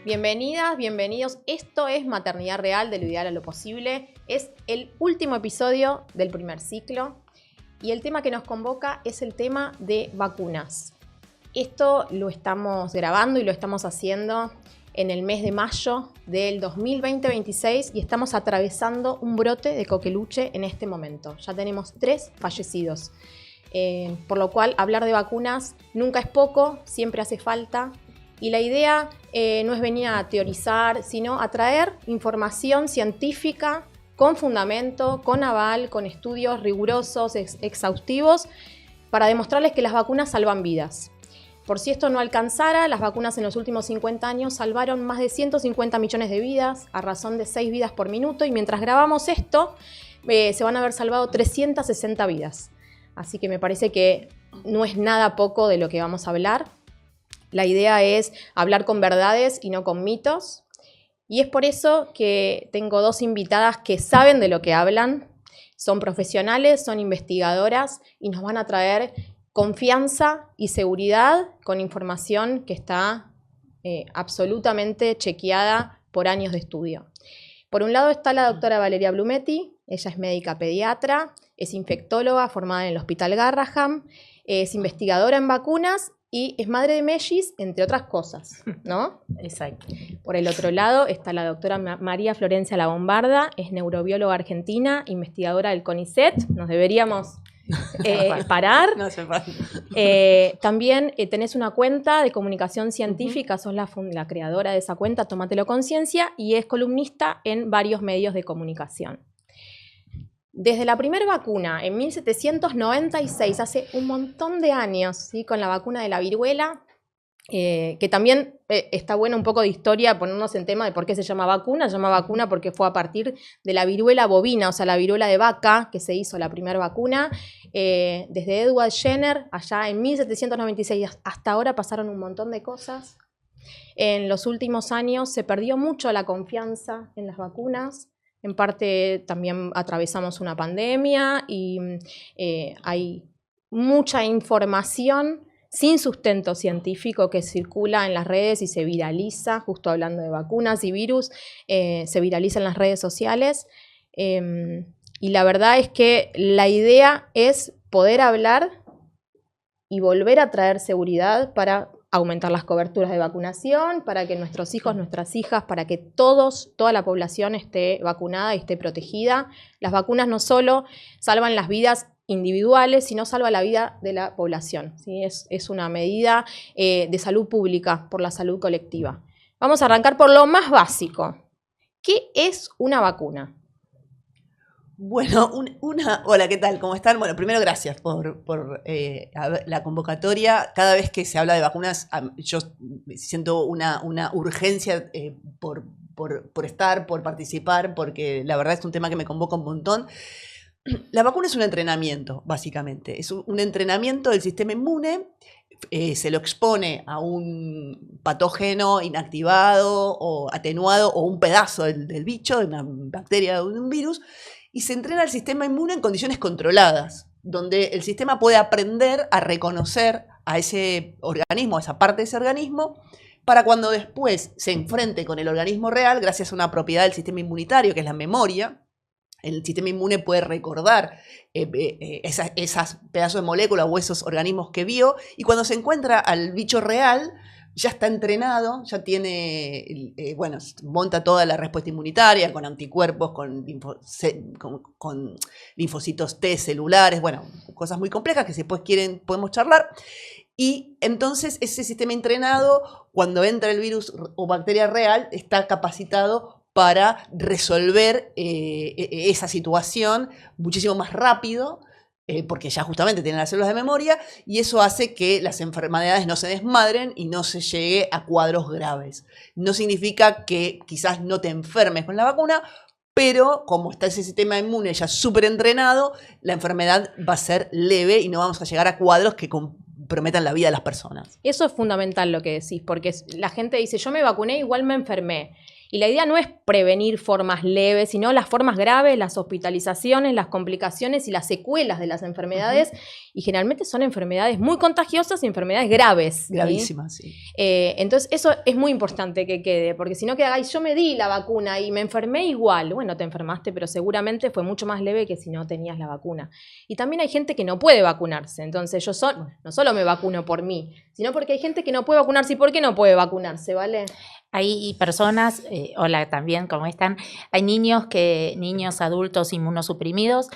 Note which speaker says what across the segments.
Speaker 1: Bienvenidas, bienvenidos. Esto es Maternidad Real, de lo ideal a lo posible. Es el último episodio del primer ciclo y el tema que nos convoca es el tema de vacunas. Esto lo estamos grabando y lo estamos haciendo en el mes de mayo del 2020-26 y estamos atravesando un brote de coqueluche en este momento. Ya tenemos 3 fallecidos, por lo cual hablar de vacunas nunca es poco, siempre hace falta. Y la idea no es venir a teorizar, sino a traer información científica con fundamento, con aval, con estudios rigurosos, exhaustivos, para demostrarles que las vacunas salvan vidas. Por si esto no alcanzara, las vacunas en los últimos 50 años salvaron más de 150 millones de vidas, a razón de 6 vidas por minuto, y mientras grabamos esto, se van a haber salvado 360 vidas. Así que me parece que no es nada poco de lo que vamos a hablar. La idea es hablar con verdades y no con mitos. Y es por eso que tengo 2 invitadas que saben de lo que hablan. Son profesionales, son investigadoras y nos van a traer confianza y seguridad con información que está absolutamente chequeada por años de estudio. Por un lado está la doctora Valeria Blumetti. Ella es médica pediatra, es infectóloga formada en el Hospital Garrahan, es investigadora en vacunas y es madre de mellis, entre otras cosas, ¿no?
Speaker 2: Exacto.
Speaker 1: Por el otro lado está la doctora María Florencia La Bombarda, es neurobióloga argentina, investigadora del CONICET. Nos deberíamos parar.
Speaker 2: No se para.
Speaker 1: También tenés una cuenta de comunicación científica, sos la creadora de esa cuenta, Tómatelo Conciencia, y es columnista en varios medios de comunicación. Desde la primera vacuna, en 1796, hace un montón de años, ¿sí? Con la vacuna de la viruela, que también está bueno un poco de historia, ponernos en tema de por qué se llama vacuna. Se llama vacuna porque fue a partir de la viruela bovina, o sea, la viruela de vaca, que se hizo la primera vacuna. Desde Edward Jenner, allá en 1796, hasta ahora pasaron un montón de cosas. En los últimos años se perdió mucho la confianza en las vacunas. En parte también atravesamos una pandemia y hay mucha información sin sustento científico que circula en las redes y se viraliza, justo hablando de vacunas y virus, se viraliza en las redes sociales. Y la verdad es que la idea es poder hablar y volver a traer seguridad para aumentar las coberturas de vacunación, para que nuestros hijos, nuestras hijas, para que toda la población esté vacunada y esté protegida. Las vacunas no solo salvan las vidas individuales, sino salva la vida de la población, ¿sí? Es una medida de salud pública por la salud colectiva. Vamos a arrancar por lo más básico. ¿Qué es una vacuna?
Speaker 2: Bueno, hola, ¿qué tal? ¿Cómo están? Bueno, primero gracias por la convocatoria. Cada vez que se habla de vacunas, yo siento una urgencia por estar, por participar, porque la verdad es un tema que me convoca un montón. La vacuna es un entrenamiento, básicamente. Es un entrenamiento del sistema inmune. Se lo expone a un patógeno inactivado o atenuado o un pedazo del bicho, de una bacteria o de un virus, y se entrena el sistema inmune en condiciones controladas, donde el sistema puede aprender a reconocer a ese organismo, a esa parte de ese organismo, para cuando después se enfrente con el organismo real, gracias a una propiedad del sistema inmunitario, que es la memoria. El sistema inmune puede recordar esas pedazos de moléculas o esos organismos que vio, y cuando se encuentra al bicho real, ya está entrenado, ya tiene, monta toda la respuesta inmunitaria con anticuerpos, con linfocitos T celulares, bueno, cosas muy complejas que si después podemos charlar. Y entonces ese sistema entrenado, cuando entra el virus o bacteria real, está capacitado para resolver esa situación muchísimo más rápido, porque ya justamente tienen las células de memoria, y eso hace que las enfermedades no se desmadren y no se llegue a cuadros graves. No significa que quizás no te enfermes con la vacuna, pero como está ese sistema inmune ya súper entrenado, la enfermedad va a ser leve y no vamos a llegar a cuadros que comprometan la vida de las personas.
Speaker 1: Eso es fundamental lo que decís, porque la gente dice, yo me vacuné, igual me enfermé. Y la idea no es prevenir formas leves, sino las formas graves, las hospitalizaciones, las complicaciones y las secuelas de las enfermedades. Y generalmente son enfermedades muy contagiosas y enfermedades graves.
Speaker 2: Gravísimas, sí.
Speaker 1: Entonces eso es muy importante que quede, porque si no queda, yo me di la vacuna y me enfermé igual. Bueno, te enfermaste, pero seguramente fue mucho más leve que si no tenías la vacuna. Y también hay gente que no puede vacunarse. Entonces yo no solo me vacuno por mí, sino porque hay gente que no puede vacunarse. ¿Y por qué no puede vacunarse, vale?
Speaker 3: Hay personas, hola también, ¿cómo están? Hay niños, adultos inmunosuprimidos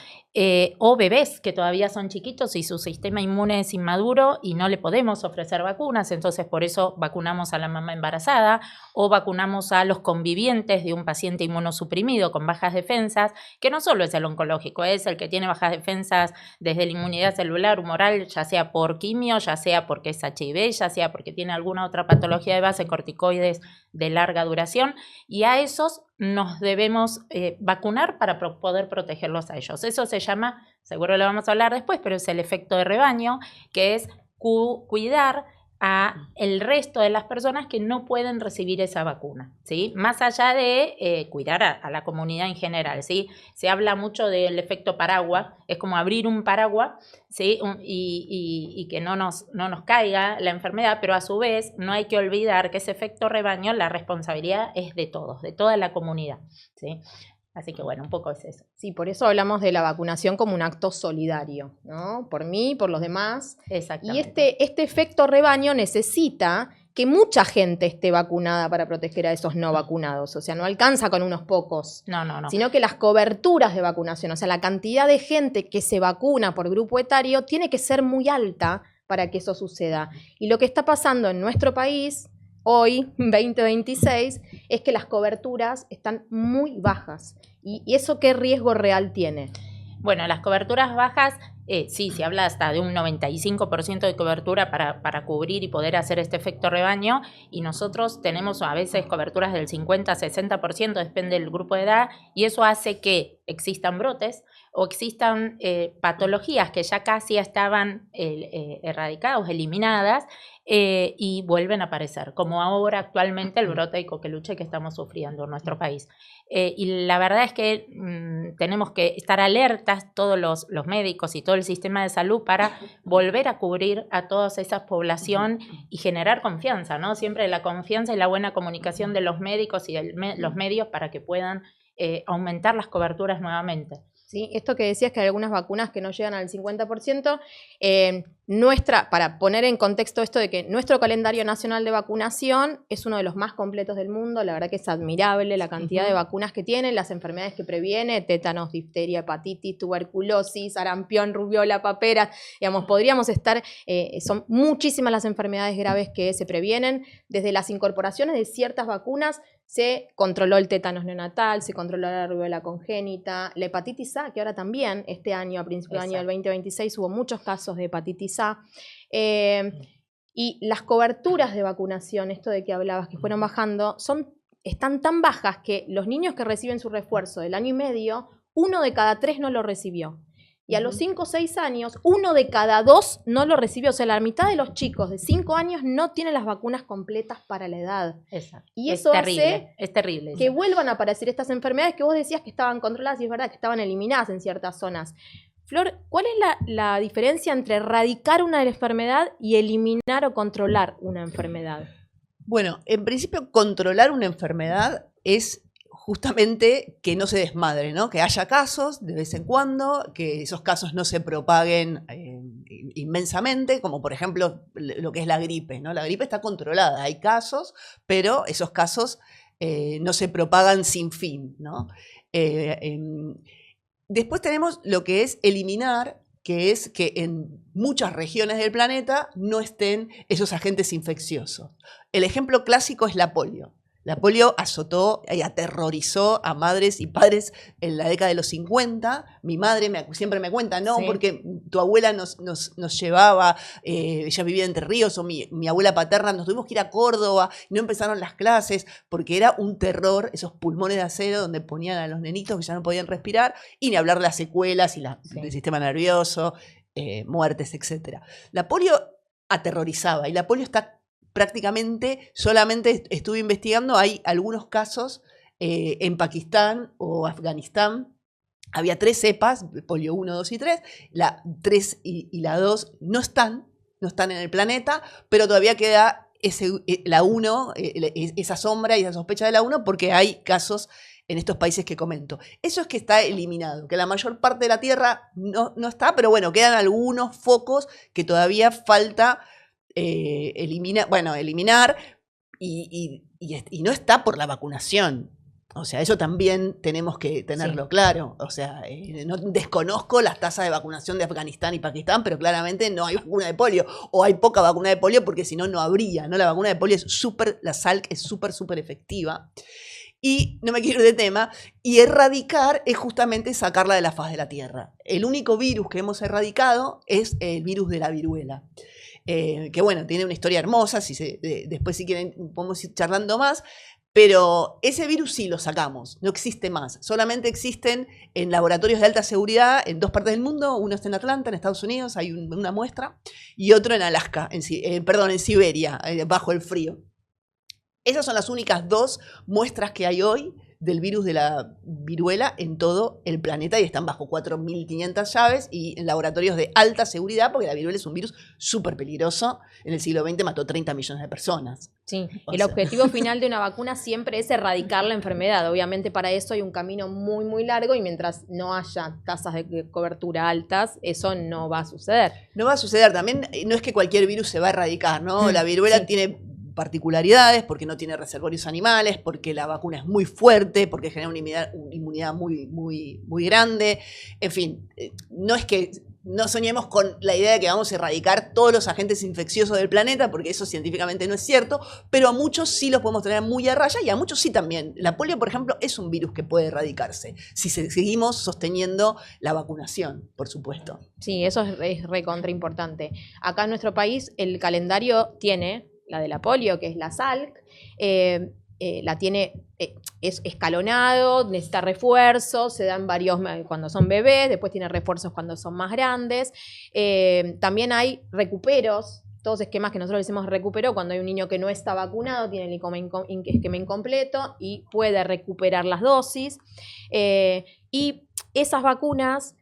Speaker 3: o bebés que todavía son chiquitos y su sistema inmune es inmaduro y no le podemos ofrecer vacunas, entonces por eso vacunamos a la mamá embarazada o vacunamos a los convivientes de un paciente inmunosuprimido con bajas defensas, que no solo es el oncológico, es el que tiene bajas defensas desde la inmunidad celular, humoral, ya sea por quimio, ya sea porque es HIV, ya sea porque tiene alguna otra patología de base, corticoides de larga duración, y a esos nos debemos vacunar para poder protegerlos a ellos. Eso se llama, seguro lo vamos a hablar después, pero es el efecto de rebaño, que es cuidar a el resto de las personas que no pueden recibir esa vacuna, ¿sí? Más allá de cuidar a la comunidad en general, ¿sí? Se habla mucho del efecto paraguas, es como abrir un paraguas, ¿sí? y que no nos caiga la enfermedad, pero a su vez no hay que olvidar que ese efecto rebaño, la responsabilidad es de todos, de toda la comunidad, ¿sí? Así que bueno, un poco es eso.
Speaker 1: Sí, por eso hablamos de la vacunación como un acto solidario, ¿no? Por mí, por los demás.
Speaker 3: Exactamente.
Speaker 1: Y este efecto rebaño necesita que mucha gente esté vacunada para proteger a esos no vacunados. O sea, no alcanza con unos pocos.
Speaker 3: No.
Speaker 1: Sino que las coberturas de vacunación, o sea, la cantidad de gente que se vacuna por grupo etario tiene que ser muy alta para que eso suceda. Y lo que está pasando en nuestro país hoy, 2026, es que las coberturas están muy bajas. ¿Y eso qué riesgo real tiene?
Speaker 3: Bueno, las coberturas bajas, sí, se habla hasta de un 95% de cobertura para cubrir y poder hacer este efecto rebaño, y nosotros tenemos a veces coberturas del 50-60%, depende del grupo de edad, y eso hace que existan brotes o existan patologías que ya casi estaban erradicadas, eliminadas, y vuelven a aparecer, como ahora actualmente el brote de coqueluche que estamos sufriendo en nuestro país. Y la verdad es que tenemos que estar alertas todos los médicos y todo el sistema de salud para volver a cubrir a toda esa población y generar confianza, ¿no? Siempre la confianza y la buena comunicación de los médicos y los medios para que puedan aumentar las coberturas nuevamente.
Speaker 1: ¿Sí? Esto que decías que hay algunas vacunas que no llegan al 50%, para poner en contexto esto de que nuestro calendario nacional de vacunación es uno de los más completos del mundo, la verdad que es admirable la cantidad de vacunas que tiene, las enfermedades que previene, tétanos, difteria, hepatitis, tuberculosis, sarampión, rubiola, papera, digamos, podríamos estar, son muchísimas las enfermedades graves que se previenen, desde las incorporaciones de ciertas vacunas. Se controló el tétanos neonatal, se controló la rubiola congénita, la hepatitis A, que ahora también, este año, a principios del año del 2026, hubo muchos casos de hepatitis A. Y las coberturas de vacunación, esto de que hablabas, que fueron bajando, están tan bajas que los niños que reciben su refuerzo del año y medio, 1 de cada 3 no lo recibió. Y a los 5 o 6 años, 1 de cada 2 no lo recibió. O sea, la mitad de los chicos de 5 años no tienen las vacunas completas para la edad.
Speaker 3: Exacto.
Speaker 1: Y eso
Speaker 3: es terrible
Speaker 1: que vuelvan a aparecer estas enfermedades que vos decías que estaban controladas y es verdad que estaban eliminadas en ciertas zonas. Flor, ¿cuál es la diferencia entre erradicar una enfermedad y eliminar o controlar una enfermedad?
Speaker 2: Bueno, en principio, controlar una enfermedad es justamente que no se desmadre, ¿no? Que haya casos de vez en cuando, que esos casos no se propaguen inmensamente, como por ejemplo lo que es la gripe, ¿no? La gripe está controlada, hay casos, pero esos casos no se propagan sin fin, ¿no? Después tenemos lo que es eliminar, que es que en muchas regiones del planeta no estén esos agentes infecciosos. El ejemplo clásico es la polio. La polio azotó y aterrorizó a madres y padres en la década de los 50. Mi madre siempre me cuenta, no, sí, porque tu abuela nos llevaba, ella vivía en Entre Ríos, o mi abuela paterna, nos tuvimos que ir a Córdoba, no empezaron las clases, porque era un terror, esos pulmones de acero donde ponían a los nenitos que ya no podían respirar, y ni hablar de las secuelas y del sistema nervioso, muertes, etc. La polio aterrorizaba, y la polio está prácticamente solamente estuve investigando, hay algunos casos en Pakistán o Afganistán. Había 3 cepas, polio 1, 2 y 3. La 3 y la 2 no están en el planeta, pero todavía queda la 1, esa sombra y esa sospecha de la 1, porque hay casos en estos países que comento. Eso es que está eliminado, que la mayor parte de la Tierra no está, pero bueno, quedan algunos focos que todavía falta eliminar y no está por la vacunación. O sea, eso también tenemos que tenerlo claro. O sea, no desconozco las tasas de vacunación de Afganistán y Pakistán, pero claramente no hay vacuna de polio. O hay poca vacuna de polio porque si no, no habría, ¿no? La vacuna de polio es la Salk es súper efectiva. Y no me quiero ir de tema, y erradicar es justamente sacarla de la faz de la Tierra. El único virus que hemos erradicado es el virus de la viruela. Que bueno, tiene una historia hermosa, después si quieren podemos ir charlando más, pero ese virus sí lo sacamos, no existe más. Solamente existen en laboratorios de alta seguridad en 2 partes del mundo. Uno está en Atlanta, en Estados Unidos, hay una muestra, y otro en Alaska, en Siberia, bajo el frío. Esas son las únicas 2 muestras que hay hoy del virus de la viruela en todo el planeta y están bajo 4.500 llaves y en laboratorios de alta seguridad, porque la viruela es un virus súper peligroso. En el siglo XX mató 30 millones de personas.
Speaker 1: Sí, el objetivo final de una vacuna siempre es erradicar la enfermedad. Obviamente para eso hay un camino muy largo y mientras no haya tasas de cobertura altas, eso no va a suceder.
Speaker 2: No va a suceder. También no es que cualquier virus se va a erradicar, ¿no? La viruela tiene particularidades, porque no tiene reservorios animales, porque la vacuna es muy fuerte, porque genera una inmunidad muy grande. En fin, no es que no soñemos con la idea de que vamos a erradicar todos los agentes infecciosos del planeta, porque eso científicamente no es cierto, pero a muchos sí los podemos tener muy a raya y a muchos sí también. La polio, por ejemplo, es un virus que puede erradicarse si seguimos sosteniendo la vacunación, por supuesto.
Speaker 1: Sí, eso es recontra importante. Acá en nuestro país el calendario tiene la de la polio, que es la Salk, la tiene, es escalonado, necesita refuerzos, se dan varios cuando son bebés, después tiene refuerzos cuando son más grandes. También hay recuperos, todos esquemas que nosotros decimos recupero, cuando hay un niño que no está vacunado, tiene el esquema incompleto y puede recuperar las dosis. Y esas vacunas...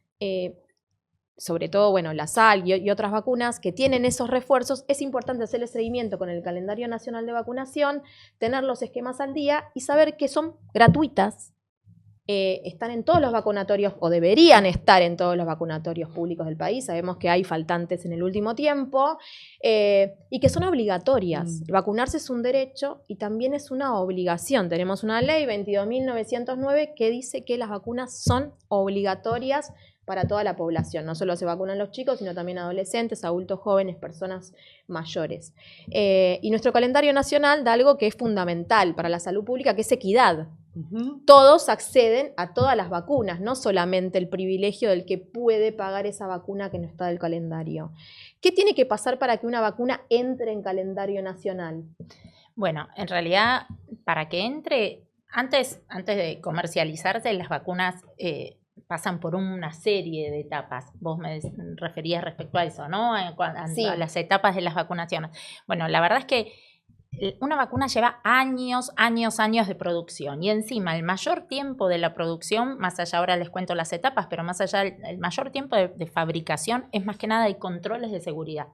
Speaker 1: sobre todo, bueno, la Salk y otras vacunas que tienen esos refuerzos, es importante hacer el seguimiento con el calendario nacional de vacunación, tener los esquemas al día y saber que son gratuitas, están en todos los vacunatorios o deberían estar en todos los vacunatorios públicos del país. Sabemos que hay faltantes en el último tiempo y que son obligatorias. Vacunarse es un derecho y también es una obligación. Tenemos una ley 22.909 que dice que las vacunas son obligatorias para toda la población. No solo se vacunan los chicos, sino también adolescentes, adultos jóvenes, personas mayores. Y nuestro calendario nacional da algo que es fundamental para la salud pública, que es equidad. Todos acceden a todas las vacunas, no solamente el privilegio del que puede pagar esa vacuna que no está del calendario. ¿Qué tiene que pasar para que una vacuna entre en calendario nacional?
Speaker 3: Bueno, en realidad, para que entre, antes de comercializarse, las vacunas pasan por una serie de etapas. Vos me referías respecto a eso, ¿no?
Speaker 1: Sí.
Speaker 3: A las etapas de las vacunaciones. Bueno, la verdad es que una vacuna lleva años de producción y encima el mayor tiempo de la producción, más allá, ahora les cuento las etapas, pero más allá el mayor tiempo de fabricación es más que nada de controles de seguridad.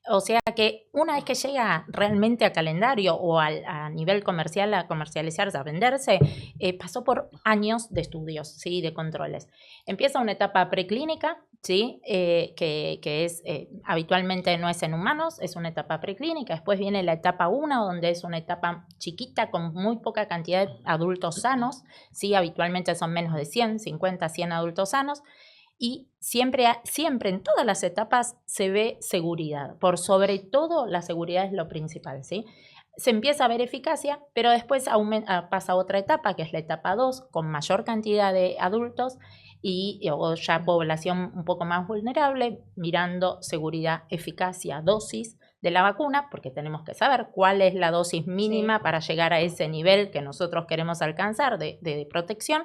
Speaker 3: O sea que una vez que llega realmente a calendario o a nivel comercial a comercializarse, a venderse, pasó por años de estudios, ¿sí? De controles. Empieza una etapa preclínica, ¿sí? Que es habitualmente no es en humanos, es una etapa preclínica. Después viene la etapa 1, donde es una etapa chiquita con muy poca cantidad de adultos sanos, ¿sí? Habitualmente son menos de 100, 50, 100 adultos sanos. Y siempre en todas las etapas se ve seguridad. Por sobre todo, la seguridad es lo principal, ¿sí? Se empieza a ver eficacia, pero después pasa a otra etapa, que es la etapa 2, con mayor cantidad de adultos o ya población un poco más vulnerable, mirando seguridad, eficacia, dosis de la vacuna, porque tenemos que saber cuál es la dosis mínima para llegar a ese nivel que nosotros queremos alcanzar de protección.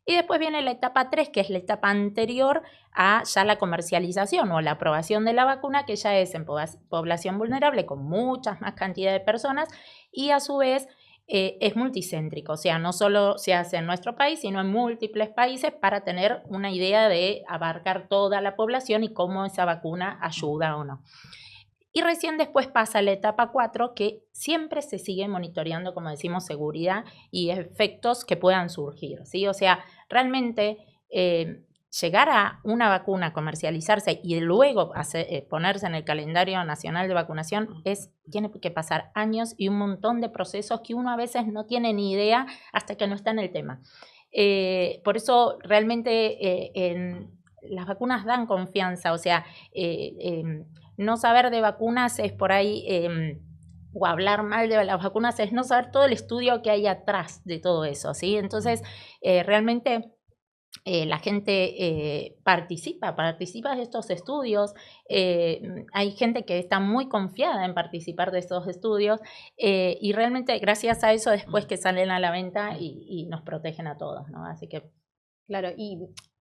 Speaker 3: Y después viene la etapa 3, que es la etapa anterior a ya la comercialización o la aprobación de la vacuna, que ya es en población vulnerable con muchas más cantidad de personas y a su vez es multicéntrico, o sea, no solo se hace en nuestro país, sino en múltiples países para tener una idea de abarcar toda la población y cómo esa vacuna ayuda o no. Y recién después pasa la etapa 4, que siempre se sigue monitoreando, como decimos, seguridad y efectos que puedan surgir, ¿sí? O sea, realmente llegar a una vacuna, comercializarse y luego ponerse en el calendario nacional de vacunación tiene que pasar años y un montón de procesos que uno a veces no tiene ni idea hasta que no está en el tema. Por eso realmente las vacunas dan confianza, o sea, no saber de vacunas es por ahí, o hablar mal de las vacunas es no saber todo el estudio que hay atrás de todo eso, ¿sí? Entonces, realmente la gente participa de estos estudios, hay gente que está muy confiada en participar de estos estudios y realmente gracias a eso después que salen a la venta y nos protegen a todos, ¿no? Así que...
Speaker 1: Claro, y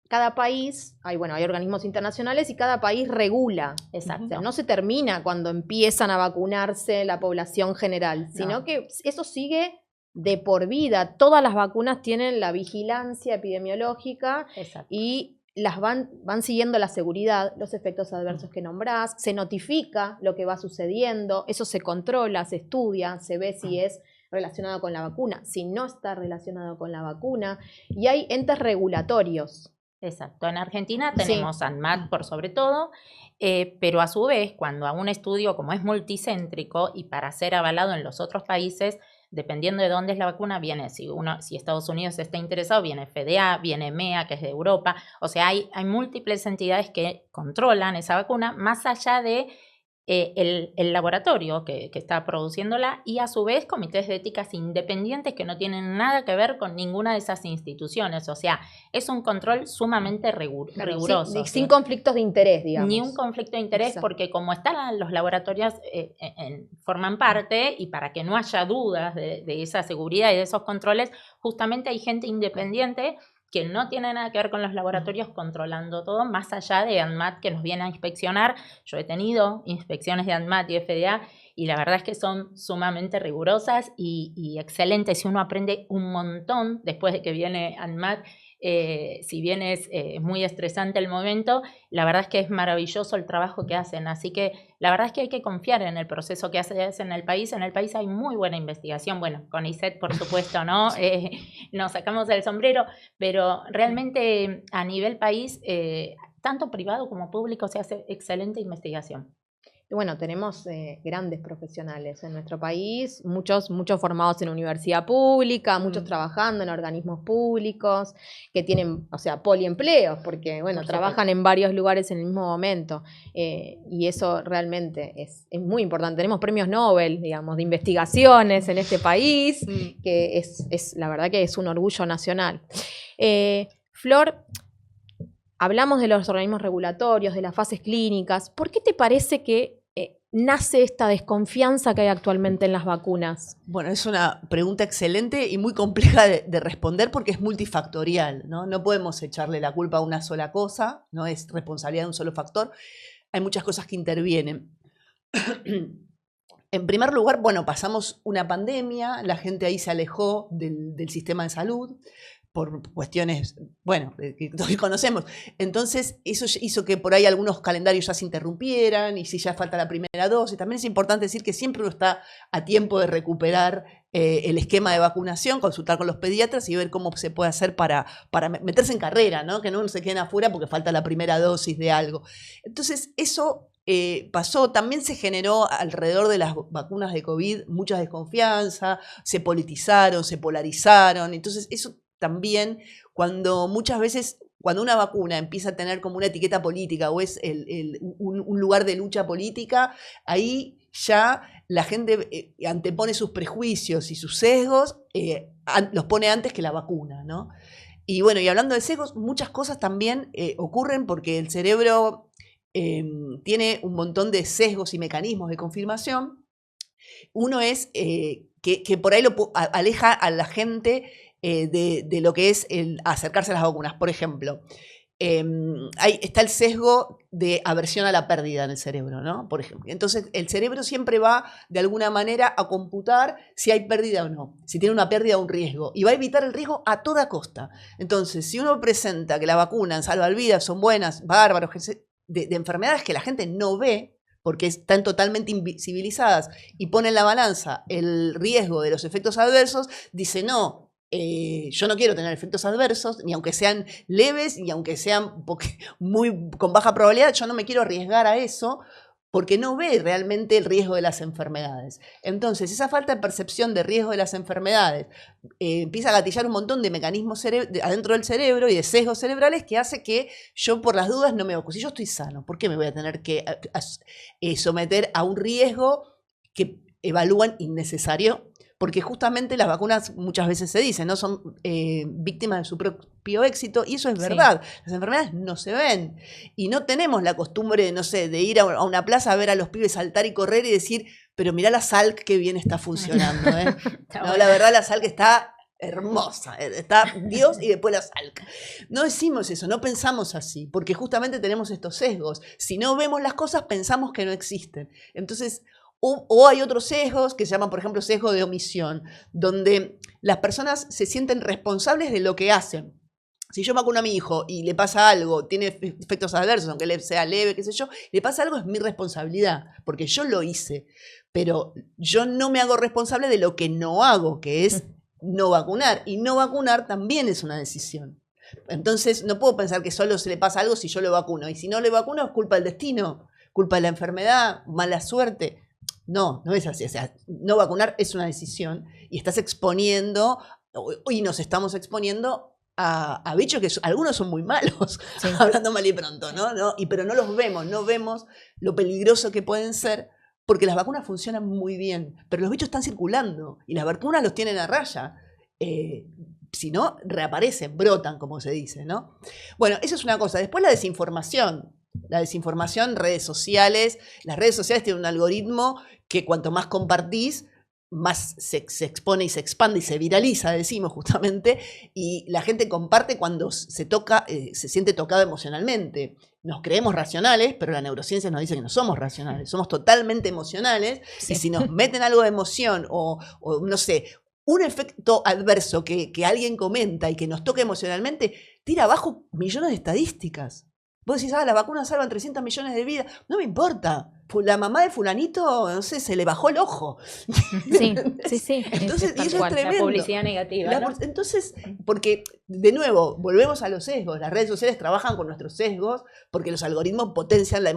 Speaker 1: cada país, hay organismos internacionales y cada país regula.
Speaker 3: Exacto.
Speaker 1: O sea, no se termina cuando empiezan a vacunarse la población general, sino que eso sigue de por vida. Todas las vacunas tienen la vigilancia epidemiológica.
Speaker 3: Exacto.
Speaker 1: Y las van siguiendo la seguridad, los efectos adversos que nombrás, se notifica lo que va sucediendo, eso se controla, se estudia, se ve si es relacionado con la vacuna, si no está relacionado con la vacuna, y hay entes regulatorios.
Speaker 3: Exacto. En Argentina tenemos ANMAT por sobre todo, pero a su vez, cuando a un estudio como es multicéntrico y para ser avalado en los otros países, dependiendo de dónde es la vacuna, viene, si Estados Unidos está interesado, viene FDA, viene EMEA, que es de Europa. O sea, hay múltiples entidades que controlan esa vacuna, más allá de el laboratorio que está produciéndola y a su vez comités de éticas independientes que no tienen nada que ver con ninguna de esas instituciones. O sea, es un control sumamente riguroso.
Speaker 1: Sin conflictos de interés, digamos.
Speaker 3: Ni un conflicto de interés. Exacto. Porque como están los laboratorios forman parte y para que no haya dudas de esa seguridad y de esos controles, justamente hay gente independiente que no tiene nada que ver con los laboratorios controlando todo, más allá de ANMAT que nos viene a inspeccionar. Yo he tenido inspecciones de ANMAT y FDA y la verdad es que son sumamente rigurosas y excelentes. Y uno aprende un montón después de que viene ANMAT. Si bien es muy estresante el momento, la verdad es que es maravilloso el trabajo que hacen. Así que la verdad es que hay que confiar en el proceso que hacen en el país. En el país hay muy buena investigación. Bueno, con CONICET, por supuesto, ¿no? Nos sacamos el sombrero, pero realmente a nivel país, tanto privado como público, se hace excelente investigación.
Speaker 1: Bueno, tenemos grandes profesionales en nuestro país, muchos formados en universidad pública, muchos trabajando en organismos públicos, que tienen, o sea, poliempleos, porque, bueno, trabajan en varios lugares en el mismo momento. Y eso realmente es muy importante. Tenemos premios Nobel, digamos, de investigaciones en este país, que es la verdad que es un orgullo nacional. Flor, hablamos de los organismos regulatorios, de las fases clínicas. ¿Por qué te parece que nace esta desconfianza que hay actualmente en las vacunas?
Speaker 2: Bueno, es una pregunta excelente y muy compleja de responder porque es multifactorial, ¿no? No podemos echarle la culpa a una sola cosa, no es responsabilidad de un solo factor. Hay muchas cosas que intervienen. En primer lugar, bueno, pasamos una pandemia, la gente ahí se alejó del sistema de salud por cuestiones, bueno, que todos conocemos. Entonces, eso hizo que por ahí algunos calendarios ya se interrumpieran y si ya falta la primera dosis. También es importante decir que siempre uno está a tiempo de recuperar el esquema de vacunación, consultar con los pediatras y ver cómo se puede hacer para meterse en carrera, ¿no? Que no se queden afuera porque falta la primera dosis de algo. Entonces, eso pasó. También se generó alrededor de las vacunas de COVID mucha desconfianza, se politizaron, se polarizaron. Entonces, eso también, muchas veces, cuando una vacuna empieza a tener como una etiqueta política o es un lugar de lucha política, ahí ya la gente antepone sus prejuicios y sus sesgos, los pone antes que la vacuna, ¿no? Y bueno, y hablando de sesgos, muchas cosas también ocurren porque el cerebro tiene un montón de sesgos y mecanismos de confirmación. Uno es que por ahí aleja a la gente de lo que es el acercarse a las vacunas. Por ejemplo, está el sesgo de aversión a la pérdida en el cerebro, ¿no? Por ejemplo. Entonces, el cerebro siempre va, de alguna manera, a computar si hay pérdida o no, si tiene una pérdida o un riesgo, y va a evitar el riesgo a toda costa. Entonces, si uno presenta que la vacuna salva vidas, son buenas, bárbaros, de enfermedades que la gente no ve, porque están totalmente invisibilizadas, y pone en la balanza el riesgo de los efectos adversos, dice no. Yo no quiero tener efectos adversos, ni aunque sean leves, ni aunque sean con baja probabilidad, yo no me quiero arriesgar a eso, porque no ve realmente el riesgo de las enfermedades. Entonces, esa falta de percepción de riesgo de las enfermedades empieza a gatillar un montón de mecanismos adentro del cerebro y de sesgos cerebrales que hace que yo por las dudas no me vacune. Si yo estoy sano, ¿por qué me voy a tener que someter a un riesgo que evalúan innecesario? Porque justamente las vacunas muchas veces se dice, ¿no? Son víctimas de su propio éxito, y eso es verdad. Sí. Las enfermedades no se ven. Y no tenemos la costumbre, no sé, de ir a una plaza a ver a los pibes saltar y correr y decir, pero mirá la SALC que bien está funcionando, ¿eh? No, la verdad, la SALC está hermosa. Está Dios y después la SALC. No decimos eso, no pensamos así, porque justamente tenemos estos sesgos. Si no vemos las cosas, pensamos que no existen. Entonces, o hay otros sesgos que se llaman, por ejemplo, sesgo de omisión, donde las personas se sienten responsables de lo que hacen. Si yo vacuno a mi hijo y le pasa algo, tiene efectos adversos, aunque sea leve, qué sé yo, le pasa algo, es mi responsabilidad, porque yo lo hice. Pero yo no me hago responsable de lo que no hago, que es no vacunar. Y no vacunar también es una decisión. Entonces, no puedo pensar que solo se le pasa algo si yo lo vacuno. Y si no lo vacuno, es culpa del destino, culpa de la enfermedad, mala suerte. No, no es así. O sea, no vacunar es una decisión y estás exponiendo, y nos estamos exponiendo a bichos que algunos son muy malos, sí. Hablando mal y pronto, ¿no? Pero no los vemos, no vemos lo peligroso que pueden ser, porque las vacunas funcionan muy bien, pero los bichos están circulando y las vacunas los tienen a raya. Si no, reaparecen, brotan, como se dice, ¿no? Bueno, eso es una cosa. Después la desinformación. La desinformación, redes sociales. Las redes sociales tienen un algoritmo que cuanto más compartís, más se expone y se expande y se viraliza, decimos justamente, y la gente comparte cuando se siente tocado emocionalmente. Nos creemos racionales, pero la neurociencia nos dice que no somos racionales, somos totalmente emocionales, sí. Y si nos meten algo de emoción o no sé, un efecto adverso que alguien comenta y que nos toca emocionalmente, tira abajo millones de estadísticas. Vos decís, las vacunas salvan 300 millones de vidas. No me importa. La mamá de fulanito, no sé, se le bajó el ojo.
Speaker 3: Sí.
Speaker 2: Entonces, y eso es tremendo.
Speaker 3: La publicidad negativa, ¿no?
Speaker 2: Entonces, porque, de nuevo, volvemos a los sesgos. Las redes sociales trabajan con nuestros sesgos porque los algoritmos potencian la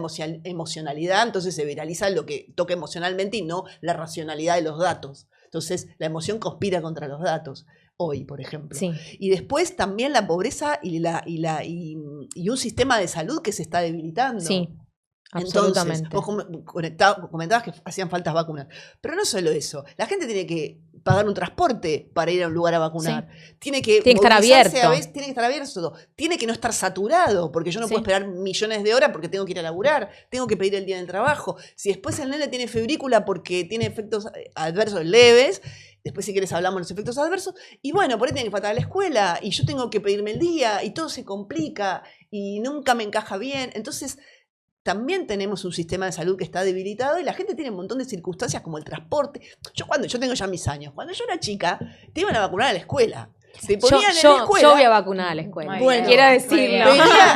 Speaker 2: emocionalidad, entonces se viraliza lo que toca emocionalmente y no la racionalidad de los datos. Entonces, la emoción conspira contra los datos. Hoy, por ejemplo. Sí. Y después también la pobreza y un sistema de salud que se está debilitando.
Speaker 1: Sí, absolutamente.
Speaker 2: Entonces, vos comentabas que hacían faltas vacunas. Pero no solo eso. La gente tiene que pagar un transporte para ir a un lugar a vacunar. Sí. Tiene que
Speaker 1: estar abierto.
Speaker 2: Tiene que estar abierto. Tiene que no estar saturado, porque yo no puedo esperar millones de horas porque tengo que ir a laburar. Tengo que pedir el día del trabajo. Si después el nene tiene febrícula porque tiene efectos adversos leves, después, si quieres, hablamos de los efectos adversos. Y bueno, por ahí tiene que faltar a la escuela y yo tengo que pedirme el día y todo se complica y nunca me encaja bien. Entonces, también tenemos un sistema de salud que está debilitado y la gente tiene un montón de circunstancias como el transporte. Yo tengo ya mis años. Cuando yo era chica, te iban a vacunar a la escuela. Te ponían en la escuela.
Speaker 1: Yo voy a vacunar a la escuela. Bueno, quiero decirlo.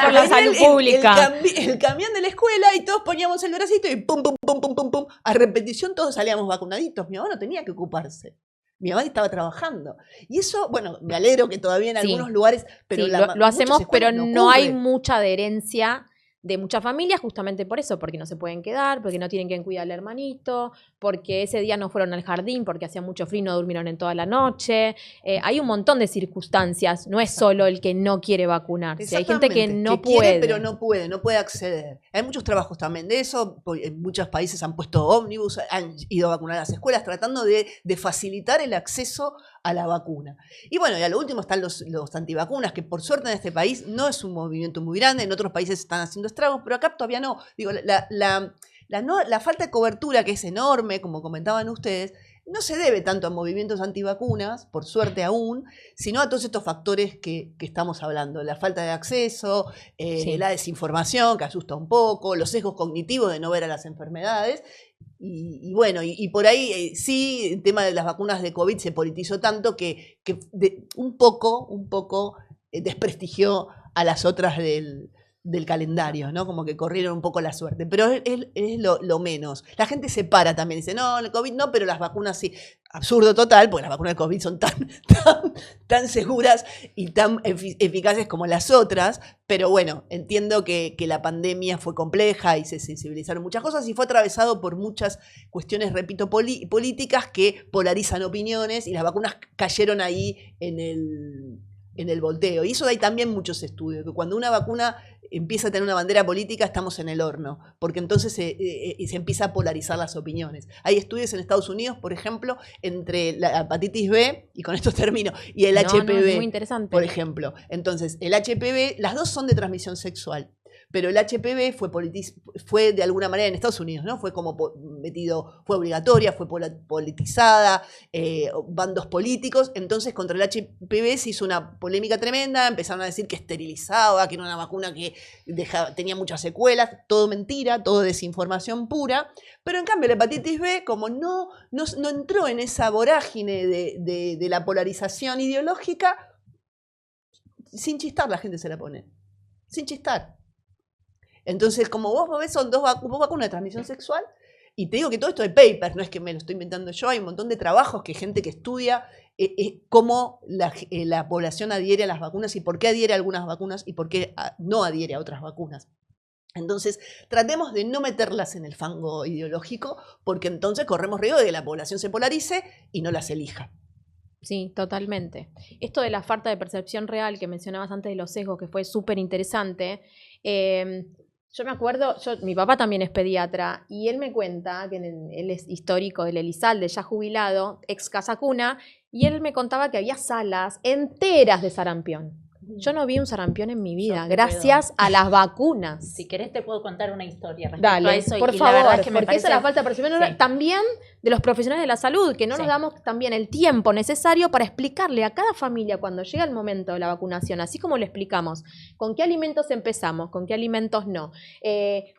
Speaker 2: Por la salud pública. El camión de la escuela y todos poníamos el bracito y pum, pum, pum, pum, pum, pum. A repetición todos salíamos vacunaditos. Mi mamá no tenía que ocuparse. Mi mamá estaba trabajando. Y eso, bueno, me alegro que todavía en algunos lugares, pero
Speaker 1: sí, lo hacemos, pero no hay mucha adherencia de muchas familias justamente por eso, porque no se pueden quedar, porque no tienen quien cuidar al hermanito, porque ese día no fueron al jardín, porque hacía mucho frío y no durmieron en toda la noche. Hay un montón de circunstancias, no es solo el que no quiere vacunarse, hay gente que no puede.
Speaker 2: Quiere, pero no puede acceder. Hay muchos trabajos también de eso, en muchos países han puesto ómnibus, han ido a vacunar a las escuelas, tratando de facilitar el acceso a la vacuna. Y bueno, y a lo último están los antivacunas, que por suerte en este país no es un movimiento muy grande, en otros países están haciendo estragos, pero acá todavía no. Digo, la falta de cobertura, que es enorme, como comentaban ustedes, no se debe tanto a movimientos antivacunas, por suerte aún, sino a todos estos factores que estamos hablando. La falta de acceso, la desinformación, que asusta un poco, los sesgos cognitivos de no ver a las enfermedades. Y bueno, y por ahí sí, el tema de las vacunas de COVID se politizó tanto que un poco desprestigió a las otras del calendario, ¿no? Como que corrieron un poco la suerte. Pero es lo menos. La gente se para también, dice, no, el COVID no, pero las vacunas sí. Absurdo total, porque las vacunas de COVID son tan seguras y tan eficaces como las otras. Pero bueno, entiendo que la pandemia fue compleja y se sensibilizaron muchas cosas y fue atravesado por muchas cuestiones, repito, políticas que polarizan opiniones y las vacunas cayeron ahí en el volteo. Y eso hay también muchos estudios, que cuando una vacuna empieza a tener una bandera política, estamos en el horno, porque entonces se empieza a polarizar las opiniones. Hay estudios en Estados Unidos, por ejemplo, entre la hepatitis B, y con esto termino, y el HPV,
Speaker 1: es muy interesante.
Speaker 2: por ejemplo. Entonces, el HPV, las dos son de transmisión sexual, pero el HPV fue de alguna manera en Estados Unidos, ¿no? Fue como fue obligatoria, fue politizada, bandos políticos. Entonces, contra el HPV se hizo una polémica tremenda, empezaron a decir que esterilizaba, que era una vacuna que tenía muchas secuelas, todo mentira, todo desinformación pura. Pero en cambio, la hepatitis B, como no entró en esa vorágine de la polarización ideológica, sin chistar la gente se la pone. Sin chistar. Entonces, como vos ves, son dos vacunas de transmisión sexual, y te digo que todo esto de papers, no es que me lo estoy inventando yo, hay un montón de trabajos que gente que estudia cómo la población adhiere a las vacunas y por qué adhiere a algunas vacunas y por qué no adhiere a otras vacunas. Entonces, tratemos de no meterlas en el fango ideológico, porque entonces corremos riesgo de que la población se polarice y no las elija.
Speaker 1: Sí, totalmente. Esto de la falta de percepción real que mencionabas antes de los sesgos, que fue súper interesante. Yo me acuerdo, mi papá también es pediatra, y él me cuenta que él es histórico del Elizalde, ya jubilado, ex Casa Cuna, y él me contaba que había salas enteras de sarampión. Yo no vi un sarampión en mi vida, gracias a las vacunas.
Speaker 3: Si querés te puedo contar una historia respecto
Speaker 1: Dale,
Speaker 3: a eso.
Speaker 1: por favor, porque esa es la falta de percepción también de los profesionales de la salud, que no nos damos también el tiempo necesario para explicarle a cada familia cuando llega el momento de la vacunación, así como le explicamos con qué alimentos empezamos, con qué alimentos no,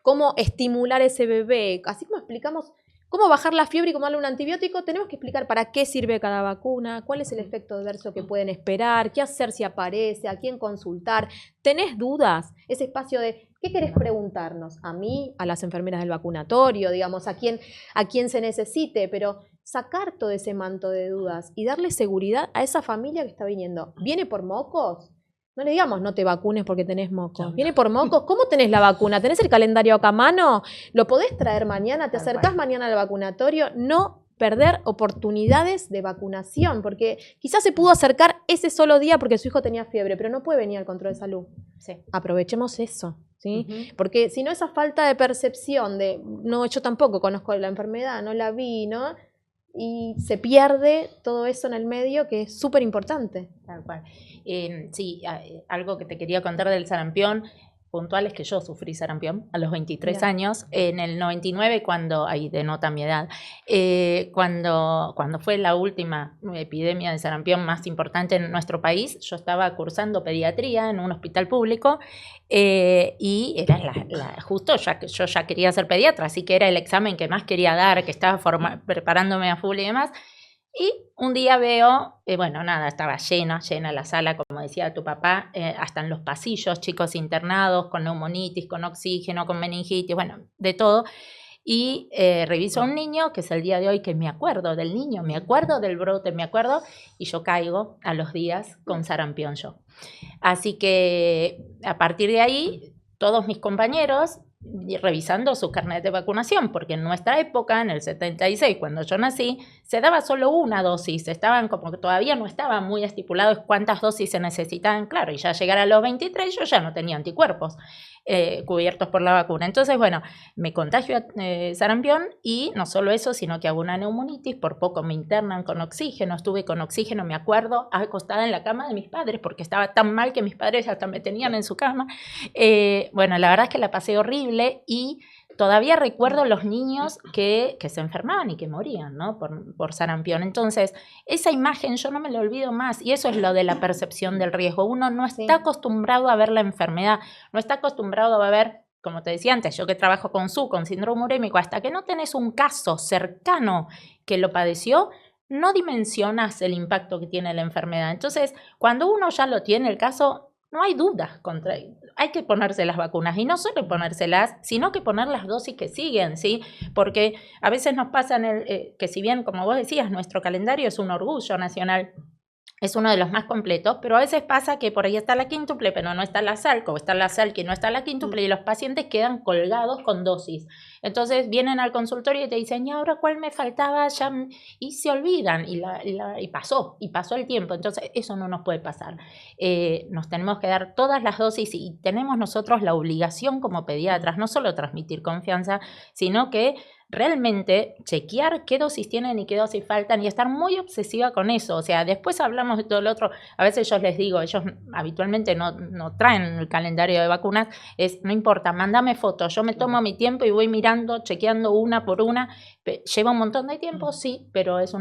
Speaker 1: cómo estimular ese bebé, así como explicamos cómo bajar la fiebre y cómo darle un antibiótico, tenemos que explicar para qué sirve cada vacuna, cuál es el efecto adverso que pueden esperar, qué hacer si aparece, a quién consultar. ¿Tenés dudas? Ese espacio de ¿qué querés preguntarnos? A mí, a las enfermeras del vacunatorio, digamos, a quien se necesite, pero sacar todo ese manto de dudas y darle seguridad a esa familia que está viniendo. ¿Viene por mocos? No le digamos no te vacunes porque tenés mocos. ¿Viene por mocos? ¿Cómo tenés la vacuna? ¿Tenés el calendario acá a mano? ¿Lo podés traer mañana? ¿Te acercás mañana al vacunatorio? No perder oportunidades de vacunación, porque quizás se pudo acercar ese solo día porque su hijo tenía fiebre, pero no puede venir al control de salud. Sí. Aprovechemos eso. ¿Sí? Porque si no, esa falta de percepción de, no, yo tampoco conozco la enfermedad, no la vi, ¿no? Y se pierde todo eso en el medio, que es súper importante.
Speaker 3: Tal cual. Sí, algo que te quería contar del sarampión puntual es que yo sufrí sarampión a los 23 años. En el 99, ahí denota mi edad, cuando fue la última epidemia de sarampión más importante en nuestro país, yo estaba cursando pediatría en un hospital público y era justo yo ya quería ser pediatra, así que era el examen que más quería dar, que estaba preparándome a full y demás. Y un día veo, estaba llena la sala, como decía tu papá, hasta en los pasillos, chicos internados con neumonitis, con oxígeno, con meningitis, de todo. Y reviso a un niño, que es el día de hoy, que me acuerdo del niño, me acuerdo del brote, y yo caigo a los días con sarampión yo. Así que a partir de ahí, todos mis compañeros revisando su carnet de vacunación, porque en nuestra época, en el 76, cuando yo nací, se daba solo una dosis, estaban como que todavía no estaba muy estipulado cuántas dosis se necesitaban, claro, y ya llegar a los 23 yo ya no tenía anticuerpos cubiertos por la vacuna. Entonces, me contagio sarampión y no solo eso, sino que hago una neumonitis, por poco me internan con oxígeno, estuve con oxígeno, me acuerdo, acostada en la cama de mis padres, porque estaba tan mal que mis padres hasta me tenían en su cama. La verdad es que la pasé horrible y todavía recuerdo los niños que se enfermaban y que morían, ¿no? Por sarampión. Entonces, esa imagen yo no me la olvido más, y eso es lo de la percepción del riesgo. Uno no está acostumbrado a ver la enfermedad, no está acostumbrado a ver, como te decía antes, yo que trabajo con síndrome urémico, hasta que no tenés un caso cercano que lo padeció, no dimensionas el impacto que tiene la enfermedad. Entonces, cuando uno ya lo tiene el caso, no hay dudas hay que ponerse las vacunas, y no solo ponérselas, sino que poner las dosis que siguen, ¿sí? Porque a veces nos pasa que si bien, como vos decías, nuestro calendario es un orgullo nacional, es uno de los más completos, pero a veces pasa que por ahí está la quíntuple, pero no está la SALC, o está la SALC y no está la quíntuple, y los pacientes quedan colgados con dosis. Entonces vienen al consultorio y te dicen, ¿y ahora cuál me faltaba? Y se olvidan, y pasó el tiempo. Entonces eso no nos puede pasar. Nos tenemos que dar todas las dosis, y tenemos nosotros la obligación como pediatras, no solo transmitir confianza, sino que realmente chequear qué dosis tienen y qué dosis faltan, y estar muy obsesiva con eso. O sea, después hablamos de todo lo otro. A veces yo les digo, ellos habitualmente no traen el calendario de vacunas, no importa, mándame fotos, yo me tomo mi tiempo y voy mirando, chequeando una por una. Lleva un montón de tiempo, sí, pero es
Speaker 1: y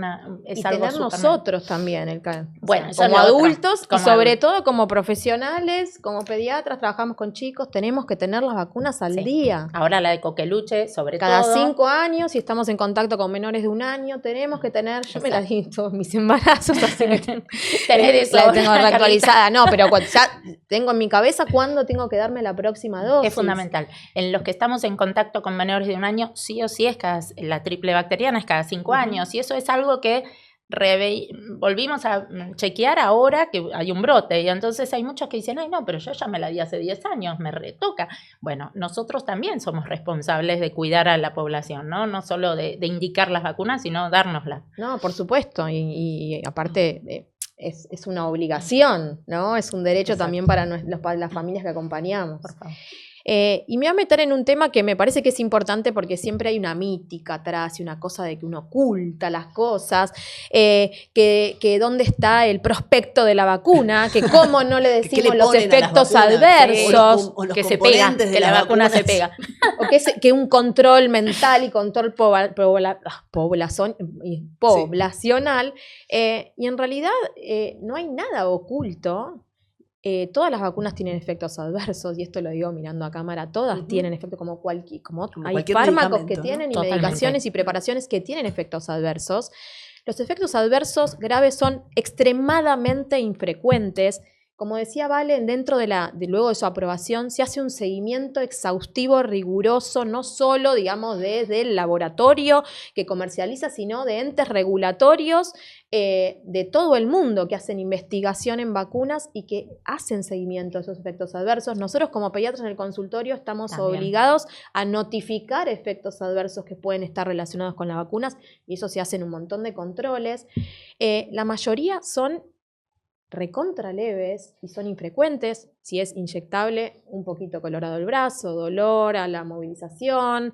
Speaker 3: algo
Speaker 1: tener nosotros también
Speaker 3: bueno,
Speaker 1: o sea, como adultos y sobre todo como profesionales, como pediatras, trabajamos con chicos, tenemos que tener las vacunas al día.
Speaker 3: Ahora la de coqueluche, sobre
Speaker 1: cada
Speaker 3: todo.
Speaker 1: 5 años, si estamos en contacto con menores de 1 año, tenemos que tener, yo me la di en todos mis embarazos, así que la tengo reactualizada. No, pero ya tengo en mi cabeza cuándo tengo que darme la próxima dosis.
Speaker 3: Es fundamental. En los que estamos en contacto con menores de 1 año, sí o sí la triple bacteriana es cada 5 años, y eso es algo que volvimos a chequear ahora que hay un brote, y entonces hay muchos que dicen, ay no, pero yo ya me la di hace 10 años, me retoca. Bueno, nosotros también somos responsables de cuidar a la población, no solo de indicar las vacunas, sino dárnoslas.
Speaker 1: No, por supuesto, y aparte es una obligación, ¿no? Es un derecho también para las familias que acompañamos.
Speaker 3: Por favor.
Speaker 1: Y me voy a meter en un tema que me parece que es importante, porque siempre hay una mítica atrás y una cosa de que uno oculta las cosas, que dónde está el prospecto de la vacuna, que cómo no le decimos los efectos adversos,
Speaker 2: o los
Speaker 1: que se pega,
Speaker 3: que la vacuna se pega,
Speaker 1: o que un control mental y control poblacional, y en realidad no hay nada oculto. Todas las vacunas tienen efectos adversos, y esto lo digo mirando a cámara, todas tienen efectos como hay fármacos que tienen, y medicaciones y preparaciones que tienen efectos adversos. Los efectos adversos graves son extremadamente infrecuentes. Como decía Vale, dentro luego de su aprobación, se hace un seguimiento exhaustivo, riguroso, no solo, digamos, desde el laboratorio que comercializa, sino de entes regulatorios de todo el mundo que hacen investigación en vacunas y que hacen seguimiento de esos efectos adversos. Nosotros como pediatras en el consultorio estamos obligados a notificar efectos adversos que pueden estar relacionados con las vacunas, y eso se hace en un montón de controles. La mayoría son recontra leves y son infrecuentes. Si es inyectable, un poquito colorado el brazo, dolor a la movilización,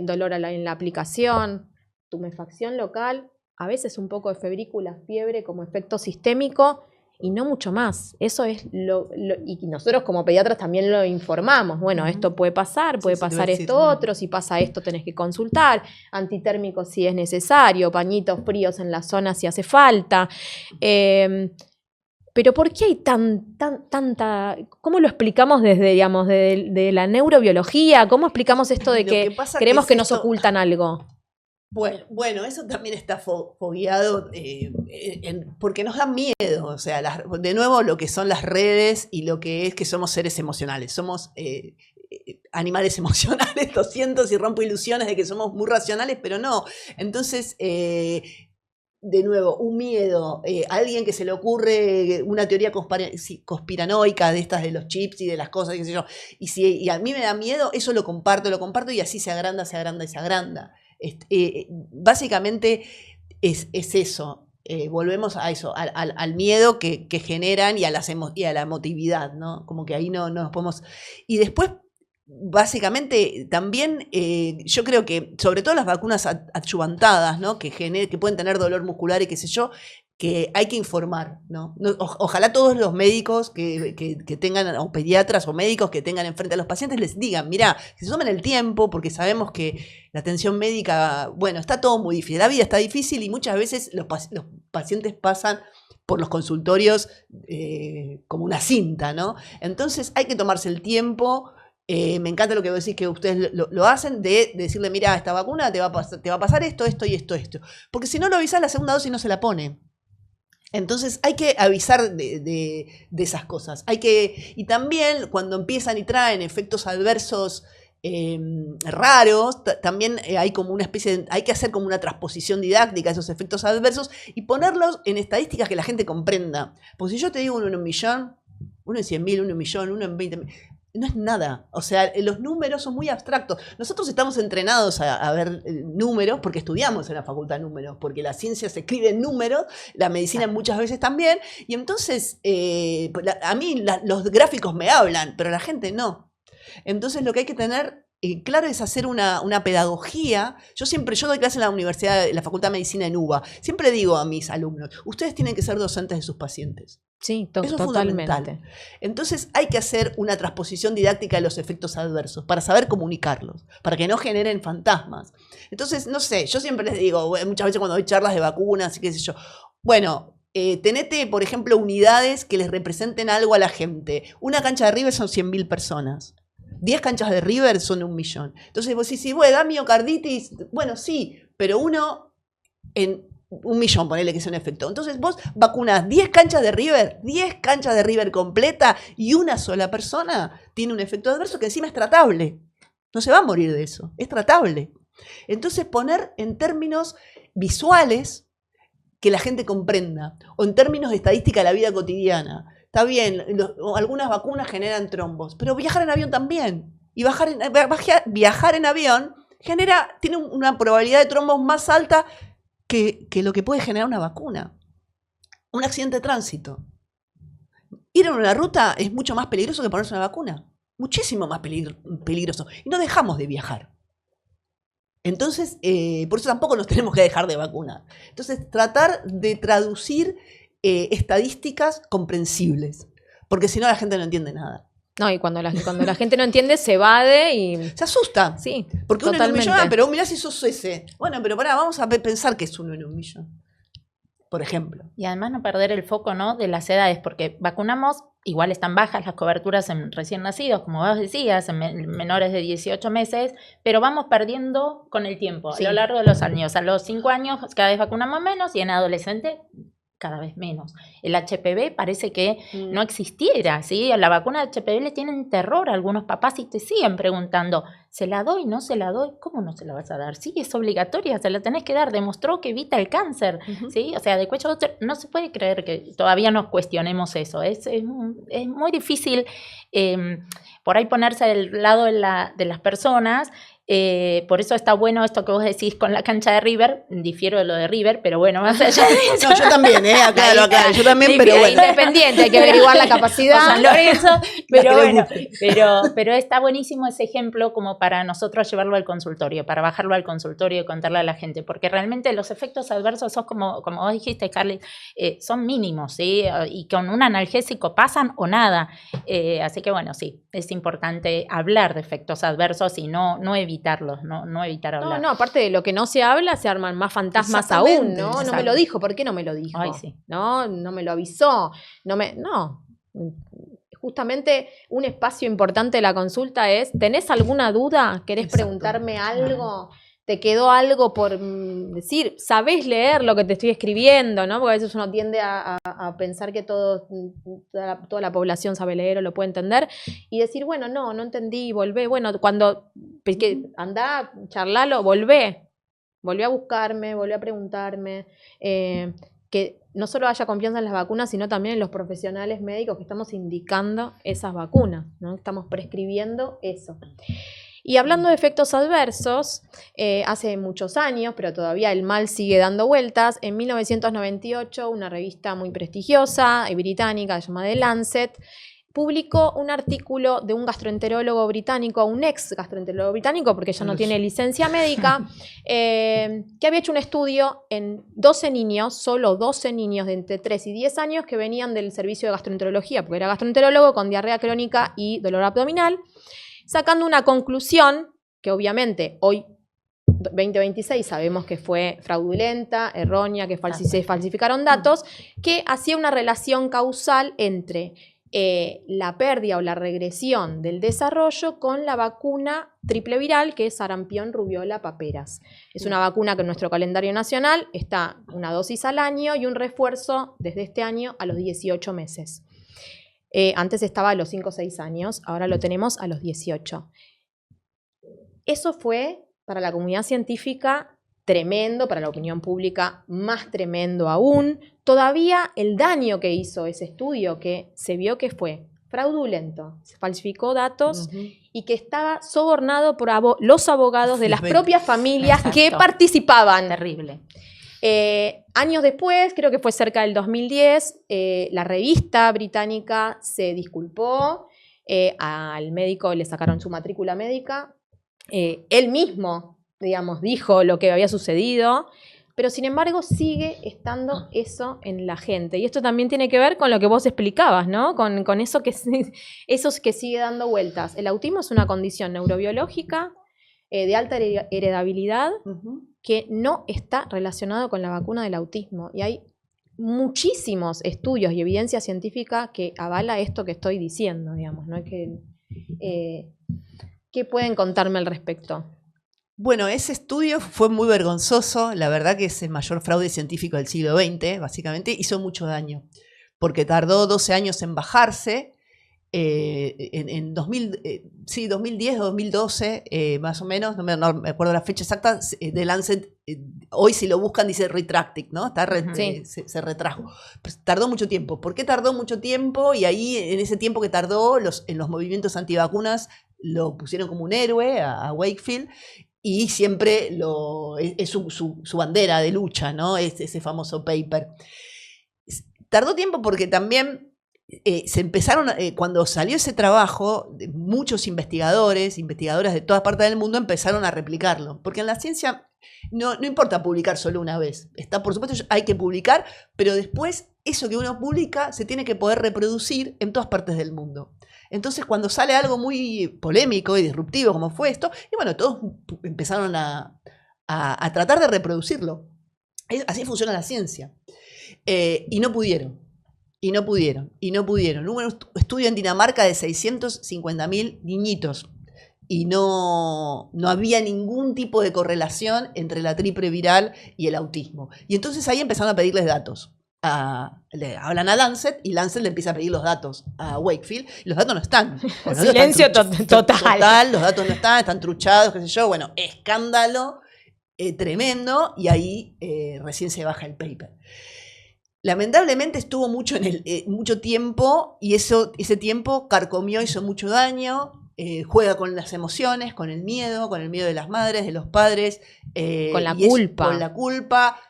Speaker 1: dolor en la aplicación, tumefacción local, a veces un poco de febrícula, fiebre como efecto sistémico, y no mucho más. Eso es y nosotros como pediatras también lo informamos. Bueno, esto puede pasar esto otro, si pasa esto tenés que consultar, antitérmicos si es necesario, pañitos fríos en la zona si hace falta. Pero ¿por qué hay tanta? ¿Cómo lo explicamos de la neurobiología? ¿Cómo explicamos esto de que creemos que nos ocultan algo?
Speaker 2: Bueno, eso también está fogueado porque nos da miedo. O sea, de nuevo, lo que son las redes y lo que es que somos seres emocionales. Somos animales emocionales, lo siento si rompo ilusiones de que somos muy racionales, pero no. Entonces, de nuevo, un miedo, alguien que se le ocurre una teoría conspiranoica de estas de los chips y de las cosas, qué sé yo, y a mí me da miedo, eso lo comparto, y así se agranda y se agranda. Básicamente es eso. Volvemos a eso, al miedo que generan y a la emotividad, ¿no? Como que ahí no nos podemos. Y después, básicamente, también yo creo que, sobre todo las vacunas adyuvantadas, ¿no? Que pueden tener dolor muscular y qué sé yo, que hay que informar, ¿no? Ojalá todos los médicos que tengan, o pediatras o médicos que tengan enfrente a los pacientes les digan, mirá, que se tomen el tiempo, porque sabemos que la atención médica, bueno, está todo muy difícil, la vida está difícil y muchas veces los pacientes pasan por los consultorios como una cinta, ¿no? Entonces hay que tomarse el tiempo. Me encanta lo que vos decís, que ustedes lo hacen, de decirle, mira, esta vacuna te va a pasar esto, esto y esto, esto. Porque si no lo avisás, la segunda dosis no se la pone. Entonces hay que avisar de esas cosas. Y también cuando empiezan y traen efectos adversos raros, también hay como una especie hay que hacer como una transposición didáctica de esos efectos adversos y ponerlos en estadísticas que la gente comprenda. Porque si yo te digo uno en 1.000.000, uno en 100.000, uno en 1.000.000, uno en 20.000, no es nada. O sea, los números son muy abstractos. Nosotros estamos entrenados a ver números porque estudiamos en la facultad números, porque la ciencia se escribe en números, la medicina muchas veces también, y entonces a mí los gráficos me hablan, pero la gente no. Entonces lo que hay que tener claro es hacer una pedagogía. Yo doy clase en la universidad, en la Facultad de Medicina en UBA. Siempre digo a mis alumnos, ustedes tienen que ser docentes de sus pacientes.
Speaker 1: Sí,
Speaker 2: Eso es
Speaker 1: totalmente.
Speaker 2: fundamental. Entonces hay que hacer una transposición didáctica de los efectos adversos para saber comunicarlos, para que no generen fantasmas. Entonces, no sé, yo siempre les digo, muchas veces cuando doy charlas de vacunas y qué sé yo, bueno, tenete, por ejemplo, unidades que les representen algo a la gente. Una cancha de River son 100.000 personas. 10 canchas de River son 1.000.000. Entonces vos decís, bueno, da miocarditis. Bueno, sí, pero uno en 1.000.000, ponele que sea un efecto. Entonces vos vacunás 10 canchas de River completa y una sola persona tiene un efecto adverso que encima es tratable. No se va a morir de eso, es tratable. Entonces poner en términos visuales que la gente comprenda, o en términos de estadística de la vida cotidiana. Está bien, algunas vacunas generan trombos, pero viajar en avión también. Y viajar en avión tiene una probabilidad de trombos más alta que lo que puede generar una vacuna. Un accidente de tránsito. Ir en una ruta es mucho más peligroso que ponerse una vacuna. Muchísimo más peligroso. Y no dejamos de viajar. Entonces, por eso tampoco nos tenemos que dejar de vacunar. Entonces, tratar de traducir estadísticas comprensibles, porque si no la gente no entiende nada.
Speaker 1: No, y cuando la gente no entiende, se evade y...
Speaker 2: Se asusta.
Speaker 1: Sí,
Speaker 2: porque
Speaker 1: totalmente.
Speaker 2: 1 en 1.000.000, pero mirá si sos ese. Bueno, pero pará, vamos a pensar que es 1 en 1.000.000, por ejemplo.
Speaker 3: Y además no perder el foco, ¿no?, de las edades, porque vacunamos, igual están bajas las coberturas en recién nacidos, como vos decías, en menores de 18 meses, pero vamos perdiendo con el tiempo,
Speaker 1: Sí.
Speaker 3: a lo largo de los años. A los 5 años cada vez vacunamos menos y en adolescentes cada vez menos. El HPV parece que no existiera, ¿sí? A la vacuna de HPV le tienen terror a algunos papás y te siguen preguntando, ¿se la doy? ¿No se la doy? ¿Cómo no se la vas a dar? Sí, es obligatoria, se la tenés que dar, demostró que evita el cáncer, ¿sí? O sea, de cuello no se puede creer que todavía nos cuestionemos eso. Es muy difícil por ahí ponerse del lado de las personas. Por eso está bueno esto que vos decís con la cancha de River. Difiero de lo de River, pero bueno, más allá de eso.
Speaker 2: No, yo también, aclaro, yo también, pero bueno.
Speaker 1: Independiente, hay que averiguar la capacidad.
Speaker 3: O San Lorenzo, pero bueno,
Speaker 2: guste.
Speaker 3: pero está buenísimo ese ejemplo como para nosotros llevarlo al consultorio, para bajarlo al consultorio y contarle a la gente, porque realmente los efectos adversos son como vos dijiste, Carly, son mínimos, ¿sí? Y con un analgésico pasan o nada. Así que bueno, sí, es importante hablar de efectos adversos y no evitarlos, no evitar hablar.
Speaker 1: No, aparte de lo que no se habla, se arman más fantasmas aún, ¿no?
Speaker 3: Exacto.
Speaker 1: No me lo dijo, ¿por qué no me lo dijo?
Speaker 3: Ay, sí.
Speaker 1: No me lo avisó, no. Justamente un espacio importante de la consulta es, ¿tenés alguna duda? ¿Querés
Speaker 2: Exacto.
Speaker 1: preguntarme algo? ¿Te quedó algo por decir? ¿Sabés leer lo que te estoy escribiendo? ¿No? Porque a veces uno tiende a pensar que toda la población sabe leer o lo puede entender y decir, bueno, no entendí, volvé. Bueno, cuando andá, charlalo, volvé a buscarme, volvé a preguntarme. Que no solo haya confianza en las vacunas, sino también en los profesionales médicos que estamos indicando esas vacunas, ¿no? Estamos prescribiendo eso. Y hablando de efectos adversos, hace muchos años, pero todavía el mal sigue dando vueltas, en 1998 una revista muy prestigiosa, británica, llamada The Lancet, publicó un artículo de un gastroenterólogo británico, un ex gastroenterólogo británico, porque ya no tiene licencia médica, que había hecho un estudio en 12 niños, solo 12 niños de entre 3 y 10 años que venían del servicio de gastroenterología, porque era gastroenterólogo con diarrea crónica y dolor abdominal, sacando una conclusión que obviamente hoy, 2026, sabemos que fue fraudulenta, errónea, que se falsificaron datos, que hacía una relación causal entre la pérdida o la regresión del desarrollo con la vacuna triple viral, que es sarampión, rubiola, paperas. Es una vacuna que en nuestro calendario nacional está una dosis al año y un refuerzo desde este año a los 18 meses. Antes estaba a los 5 o 6 años, ahora lo tenemos a los 18. Eso fue para la comunidad científica tremendo, para la opinión pública más tremendo aún. Todavía el daño que hizo ese estudio, que se vio que fue fraudulento, se falsificó datos y que estaba sobornado por los abogados de las propias familias que participaban.
Speaker 3: Terrible.
Speaker 1: Años después, creo que fue cerca del 2010, la revista británica se disculpó, al médico le sacaron su matrícula médica, él mismo, digamos, dijo lo que había sucedido, pero sin embargo sigue estando eso en la gente. Y esto también tiene que ver con lo que vos explicabas, ¿no? Con eso que sigue dando vueltas. El autismo es una condición neurobiológica de alta heredabilidad que no está relacionado con la vacuna del autismo. Y hay muchísimos estudios y evidencia científica que avala esto que estoy diciendo, digamos, ¿no? ¿Qué pueden contarme al respecto?
Speaker 2: Bueno, ese estudio fue muy vergonzoso, la verdad que es el mayor fraude científico del siglo XX, básicamente, hizo mucho daño, porque tardó 12 años en bajarse, en 2010 o 2012, más o menos, no me acuerdo la fecha exacta, de Lancet, hoy si lo buscan dice retracted, ¿no? Se retrajo. Pues tardó mucho tiempo. ¿Por qué tardó mucho tiempo? Y ahí, en ese tiempo que tardó, en los movimientos antivacunas lo pusieron como un héroe a Wakefield, y siempre es su bandera de lucha, ¿no? Ese famoso paper. Tardó tiempo porque también se empezaron, cuando salió ese trabajo, muchos investigadoras de todas partes del mundo empezaron a replicarlo. Porque en la ciencia no importa publicar solo una vez. Por supuesto, hay que publicar, pero después eso que uno publica se tiene que poder reproducir en todas partes del mundo. Entonces, cuando sale algo muy polémico y disruptivo como fue esto, y bueno, todos empezaron a tratar de reproducirlo. Así funciona la ciencia. Y no pudieron. Hubo un estudio en Dinamarca de 650.000 niñitos y no había ningún tipo de correlación entre la triple viral y el autismo. Y entonces ahí empezaron a pedirles datos. Le hablan a Lancet y Lancet le empieza a pedir los datos a Wakefield y los datos no están.
Speaker 1: Silencio total.
Speaker 2: Los datos no están truchados, qué sé yo. Bueno, escándalo tremendo, y ahí recién se baja el paper. Lamentablemente estuvo mucho tiempo, y ese tiempo carcomió, hizo mucho daño. Juega con las emociones, con el miedo de las madres, de los padres,
Speaker 1: con la culpa.
Speaker 2: Con la culpa.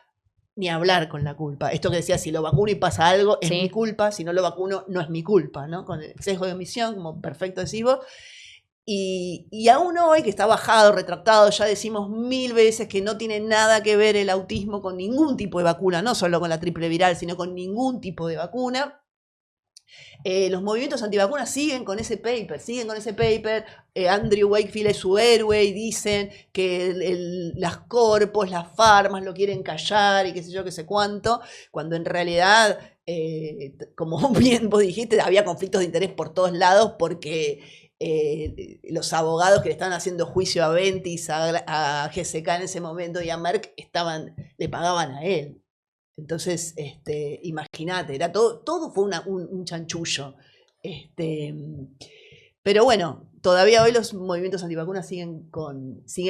Speaker 2: Ni hablar con la culpa. Esto que decía, si lo vacuno y pasa algo, es mi culpa. Si no lo vacuno, no es mi culpa, ¿no? Con el sesgo de omisión, como perfecto decís vos. Y aún hoy, que está bajado, retractado, ya decimos 1000 veces que no tiene nada que ver el autismo con ningún tipo de vacuna, no solo con la triple viral, sino con ningún tipo de vacuna. Los movimientos antivacunas siguen con ese paper. Andrew Wakefield es su héroe y dicen que las corpos, las farmas lo quieren callar y qué sé yo, qué sé cuánto, cuando en realidad, como bien vos dijiste, había conflictos de interés por todos lados, porque los abogados que le estaban haciendo juicio a Ventis, a GSK en ese momento y a Merck, le pagaban a él. Entonces, imagínate, todo fue un chanchullo. Pero bueno, todavía hoy los movimientos antivacunas siguen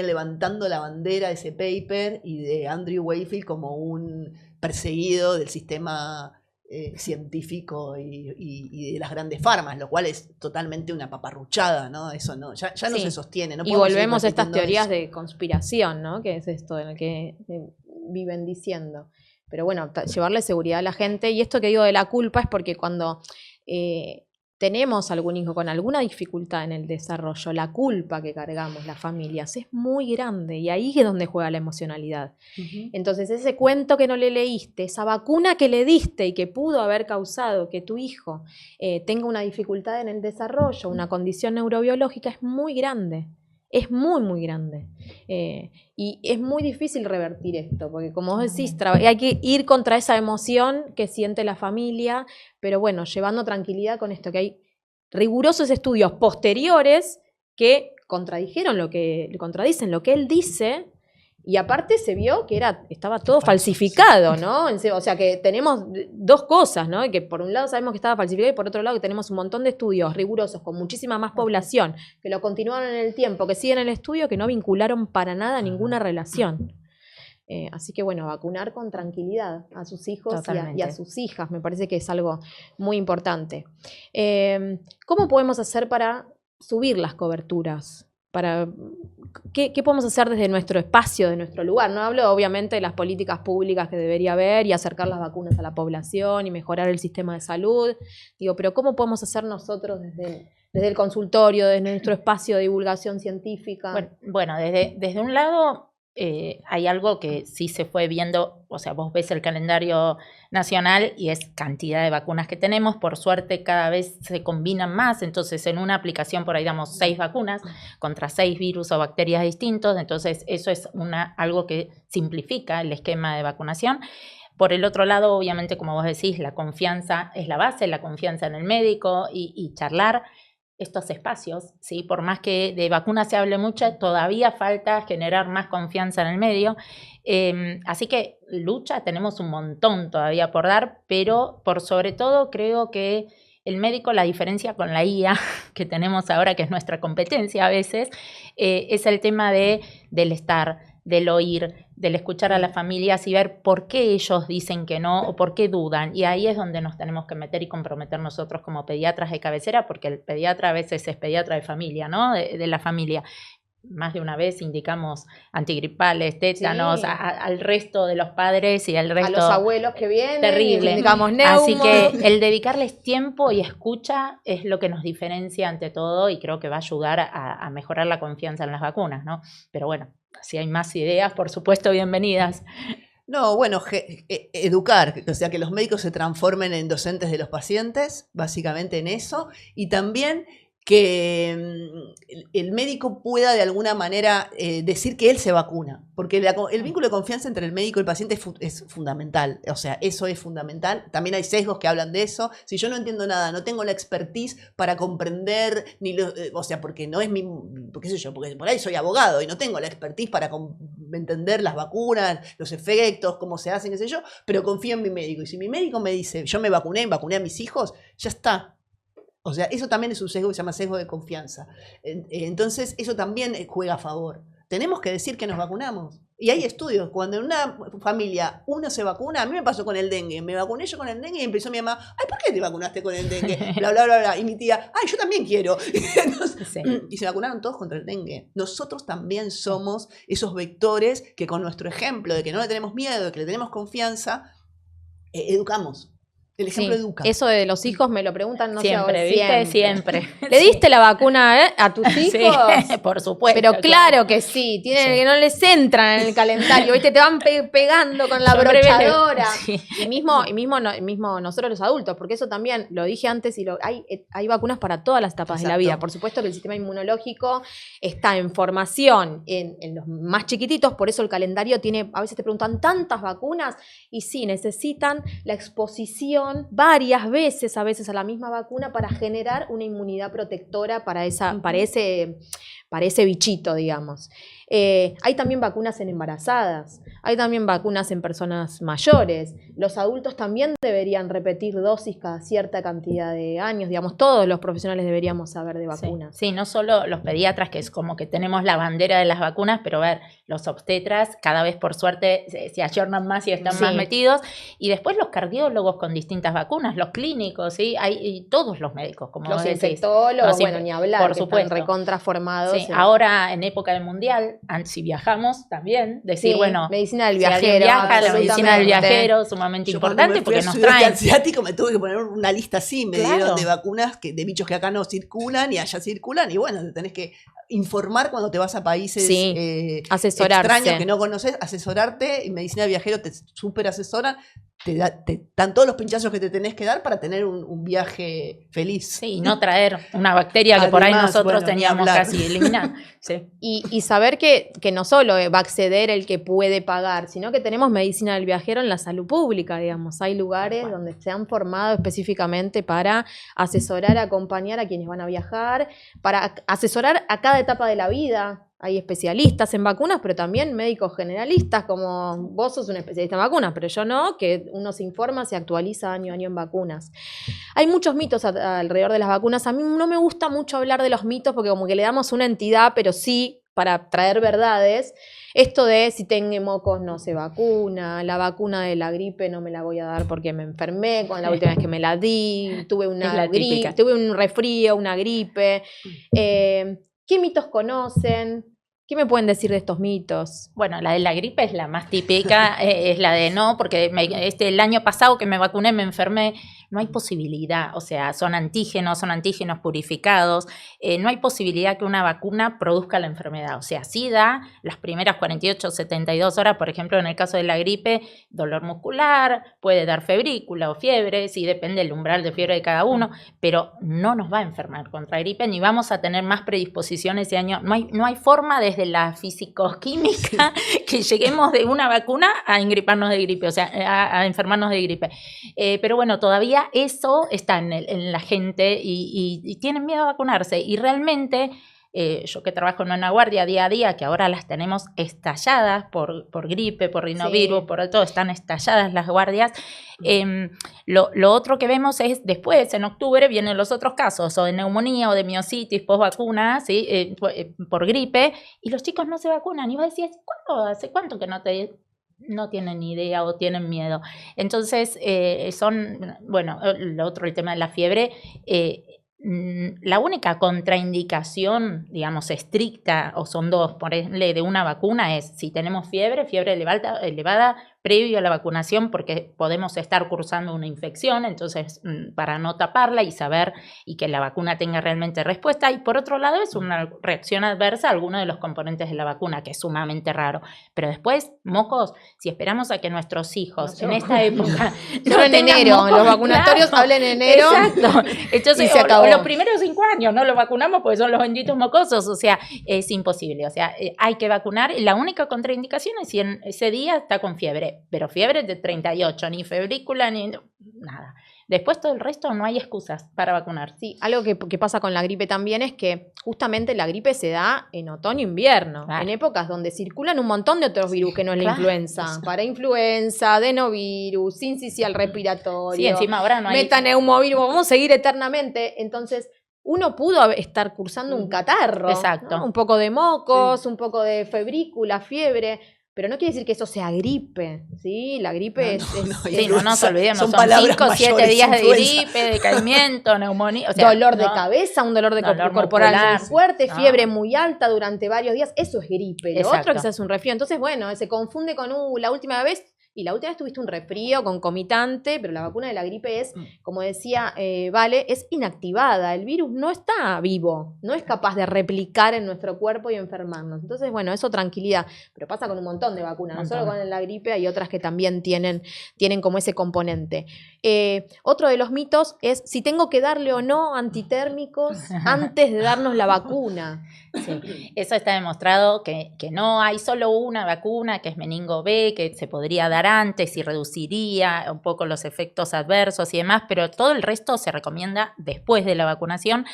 Speaker 2: levantando la bandera de ese paper y de Andrew Wakefield como un perseguido del sistema científico y de las grandes farmas, lo cual es totalmente una paparruchada, ¿no? Eso no, ya no se sostiene. No,
Speaker 1: y volvemos a estas teorías de conspiración, ¿no? Que es esto en el que viven diciendo. Pero bueno, llevarle seguridad a la gente. Y esto que digo de la culpa es porque cuando tenemos algún hijo con alguna dificultad en el desarrollo, la culpa que cargamos las familias es muy grande y ahí es donde juega la emocionalidad. Entonces ese cuento que no le leíste, esa vacuna que le diste y que pudo haber causado que tu hijo tenga una dificultad en el desarrollo, una condición neurobiológica, es muy grande. Es muy, muy grande. Y es muy difícil revertir esto, porque como vos decís, hay que ir contra esa emoción que siente la familia, pero bueno, llevando tranquilidad con esto, que hay rigurosos estudios posteriores que contradicen lo que él dice, y aparte se vio que estaba todo falsificado, ¿no? O sea que tenemos dos cosas, ¿no? Que por un lado sabemos que estaba falsificado y por otro lado que tenemos un montón de estudios rigurosos con muchísima más población que lo continuaron en el tiempo, que siguen en el estudio, que no vincularon para nada ninguna relación. Así que bueno, vacunar con tranquilidad a sus hijos y a sus hijas, me parece que es algo muy importante. ¿Cómo podemos hacer para subir las coberturas? ¿Qué podemos hacer desde nuestro espacio, de nuestro lugar? No hablo obviamente de las políticas públicas que debería haber y acercar las vacunas a la población y mejorar el sistema de salud. Pero ¿cómo podemos hacer nosotros desde el consultorio, desde nuestro espacio de divulgación científica?
Speaker 3: Bueno, desde un lado hay algo que sí se fue viendo, o sea, vos ves el calendario nacional y es cantidad de vacunas que tenemos, por suerte cada vez se combinan más, entonces en una aplicación por ahí damos 6 vacunas contra 6 virus o bacterias distintos, entonces eso es algo que simplifica el esquema de vacunación. Por el otro lado, obviamente, como vos decís, la confianza es la base, la confianza en el médico y charlar estos espacios, ¿sí? Por más que de vacunas se hable mucho, todavía falta generar más confianza en el medio. Así que lucha tenemos un montón todavía por dar, pero por sobre todo creo que el médico, la diferencia con la IA que tenemos ahora, que es nuestra competencia a veces, es el tema del estar, del oír, del escuchar a las familias y ver por qué ellos dicen que no o por qué dudan. Y ahí es donde nos tenemos que meter y comprometer nosotros como pediatras de cabecera, porque el pediatra a veces es pediatra de familia, ¿no? De la familia. Más de una vez indicamos antigripales, tétanos, sí, al resto de los padres y al resto.
Speaker 1: A los abuelos que vienen,
Speaker 3: terrible.
Speaker 1: Indicamos neumo.
Speaker 3: Así que el dedicarles tiempo y escucha es lo que nos diferencia ante todo y creo que va a ayudar a mejorar la confianza en las vacunas, ¿no? Pero bueno, si hay más ideas, por supuesto, bienvenidas.
Speaker 2: No, bueno, educar, o sea, que los médicos se transformen en docentes de los pacientes, básicamente en eso, y también que el médico pueda de alguna manera decir que él se vacuna, porque el vínculo de confianza entre el médico y el paciente es fundamental, o sea, eso es fundamental. También hay sesgos que hablan de eso. Si yo no entiendo nada, no tengo la expertise para comprender, o sea, porque no es qué sé yo, porque por ahí soy abogado y no tengo la expertise para entender las vacunas, los efectos, cómo se hacen, qué sé yo, pero confío en mi médico. Y si mi médico me dice, yo me vacuné a mis hijos, ya está. O sea, eso también es un sesgo que se llama sesgo de confianza. Entonces, eso también juega a favor. Tenemos que decir que nos vacunamos. Y hay estudios. Cuando en una familia uno se vacuna, a mí me pasó con el dengue. Me vacuné yo con el dengue y empezó mi mamá, ay, ¿por qué te vacunaste con el dengue? Bla, bla, bla, bla. Y mi tía, ay, yo también quiero. Entonces, sí. Y se vacunaron todos contra el dengue. Nosotros también somos esos vectores que con nuestro ejemplo de que no le tenemos miedo, de que le tenemos confianza, educamos. El ejemplo educa.
Speaker 1: Eso de los hijos me lo preguntan, no
Speaker 3: siempre, sé, ¿viste? Siempre.
Speaker 1: ¿Le diste la vacuna a tus hijos?
Speaker 3: Sí, por supuesto.
Speaker 1: Pero claro que sí, que no les entran en el calendario, ¿viste? Te van pegando con la brochadora. Sí. Y mismo nosotros los adultos, porque eso también, lo dije antes, hay vacunas para todas las etapas de la vida. Por supuesto que el sistema inmunológico está en formación en los más chiquititos, por eso el calendario tiene, a veces te preguntan tantas vacunas, y sí, necesitan la exposición varias veces, a veces a la misma vacuna para generar una inmunidad protectora para ese bichito, digamos. Hay también vacunas en embarazadas, hay también vacunas en personas mayores. Los adultos también deberían repetir dosis cada cierta cantidad de años, digamos, todos los profesionales deberíamos saber de vacunas.
Speaker 3: Sí, no solo los pediatras, que es como que tenemos la bandera de las vacunas, pero a ver, los obstetras cada vez por suerte se ayornan más y están más metidos, y después los cardiólogos con distintas vacunas, los clínicos, ¿sí? Y todos los médicos, como
Speaker 1: los
Speaker 3: decís.
Speaker 1: infectólogos, bueno, ni hablar,
Speaker 3: por
Speaker 1: que
Speaker 3: supuesto.
Speaker 1: Están recontraformados
Speaker 3: Sí, ahora en época del mundial, si viajamos también, decir,
Speaker 1: Sí,
Speaker 3: bueno,
Speaker 1: medicina del
Speaker 3: si alguien
Speaker 1: viajero,
Speaker 3: viaja, la medicina del
Speaker 1: absolutamente.
Speaker 3: viajero, sumamente
Speaker 2: Yo
Speaker 3: importante
Speaker 2: cuando me fui
Speaker 3: porque
Speaker 2: al
Speaker 3: nos
Speaker 2: sudeste
Speaker 3: traen.
Speaker 2: asiático me tuve que poner una lista así, me
Speaker 3: Claro.
Speaker 2: dieron de vacunas, de bichos que acá no circulan y allá circulan, y bueno, te tenés que informar cuando te vas a países
Speaker 1: Sí, asesorarse.
Speaker 2: extraños que no conoces, asesorarte, y medicina de viajero te súper asesoran, te dan todos los pinchazos que te tenés que dar para tener un viaje feliz.
Speaker 3: Sí, y no traer una bacteria que por ahí
Speaker 2: Además,
Speaker 3: nosotros
Speaker 2: bueno, ni
Speaker 3: teníamos
Speaker 2: hablar.
Speaker 3: casi eliminada. Sí.
Speaker 1: Y saber que no solo va a acceder el que puede pagar, sino que tenemos medicina del viajero en la salud pública, digamos. Hay lugares donde se han formado específicamente para asesorar, acompañar a quienes van a viajar, para asesorar a cada etapa de la vida. Hay especialistas en vacunas, pero también médicos generalistas, como vos sos un especialista en vacunas, pero yo no, que uno se informa, se actualiza año a año en vacunas. Hay muchos mitos alrededor de las vacunas. A mí no me gusta mucho hablar de los mitos porque como que le damos una entidad, pero sí para traer verdades. Esto de si tengo mocos no se vacuna, la vacuna de la gripe no me la voy a dar porque me enfermé con la última vez que me la di, tuve una gripe, tuve un resfrío, una gripe. ¿Qué mitos conocen? ¿Qué me pueden decir de estos mitos?
Speaker 3: Bueno, la de la gripe es la más típica, es la de no, porque el año pasado que me vacuné me enfermé. No hay posibilidad, o sea, son antígenos purificados, no hay posibilidad que una vacuna produzca la enfermedad. O sea, sí da las primeras 48 o 72 horas, por ejemplo, en el caso de la gripe, dolor muscular, puede dar febrícula o fiebre, sí depende del umbral de fiebre de cada uno, pero no nos va a enfermar contra gripe ni vamos a tener más predisposición ese año. No hay forma desde la físico-química que lleguemos de una vacuna a engriparnos de gripe, o sea, a enfermarnos de gripe. Pero bueno, todavía eso está en la gente y tienen miedo a vacunarse. Y realmente, yo que trabajo en una guardia día a día, que ahora las tenemos estalladas por gripe, por rinovirus,
Speaker 1: Sí.
Speaker 3: por todo, están estalladas las guardias. Lo otro que vemos es después, en octubre, vienen los otros casos, o de neumonía o de miositis post vacuna, ¿sí? Por gripe, y los chicos no se vacunan. Y vos decís, ¿hace cuánto que no tienen idea o tienen miedo? Entonces, lo otro, el tema de la fiebre, la única contraindicación, digamos, estricta, o son dos, por ejemplo, de una vacuna es si tenemos fiebre elevada previo a la vacunación, porque podemos estar cursando una infección, entonces para no taparla y saber y que la vacuna tenga realmente respuesta. Y por otro lado es una reacción adversa a alguno de los componentes de la vacuna, que es sumamente raro. Pero después, mocos, si esperamos a que nuestros hijos en esta época
Speaker 1: no en enero, mocos, los vacunatorios, claro, hablen en enero.
Speaker 3: Exacto. Entonces,
Speaker 1: se acabó.
Speaker 3: O los primeros 5 años no los vacunamos porque son los benditos mocosos, o sea, es imposible. O sea, hay que vacunar. La única contraindicación es si en ese día está con fiebre. Pero fiebre de 38, ni febrícula, ni nada. Después todo el resto no hay excusas para vacunar.
Speaker 1: Sí, algo que pasa con la gripe también es que justamente la gripe se da en otoño-invierno, claro, en épocas donde circulan un montón de otros virus que no es la influenza. Parainfluenza, adenovirus, sincicial respiratorio,
Speaker 3: sí, encima ahora no hay
Speaker 1: metaneumovirus, vamos a seguir eternamente. Entonces, uno pudo estar cursando un catarro,
Speaker 3: exacto,
Speaker 1: ¿no? Un poco de mocos, un poco de febrícula, fiebre. Pero no quiere decir que eso sea gripe, ¿sí? La gripe
Speaker 3: no nos olvidemos, son 5 o 7 días de gripe, decaimiento, neumonía, o sea,
Speaker 1: dolor de cabeza, un dolor corporal muy fuerte, fiebre muy alta durante varios días, eso es gripe. Lo otro que se hace un resfrío. Entonces, bueno, se confunde con la última vez. Y la última vez tuviste un resfrío concomitante, pero la vacuna de la gripe es, como decía Vale, es inactivada. El virus no está vivo, no es capaz de replicar en nuestro cuerpo y enfermarnos. Entonces, bueno, eso tranquilidad. Pero pasa con un montón de vacunas, no solo con la gripe, hay otras que también tienen como ese componente. Otro de los mitos es si tengo que darle o no antitérmicos antes de darnos la vacuna.
Speaker 3: Sí, eso está demostrado que no hay solo una vacuna, que es meningo B, que se podría dar antes y reduciría un poco los efectos adversos y demás, pero todo el resto se recomienda después de la vacunación.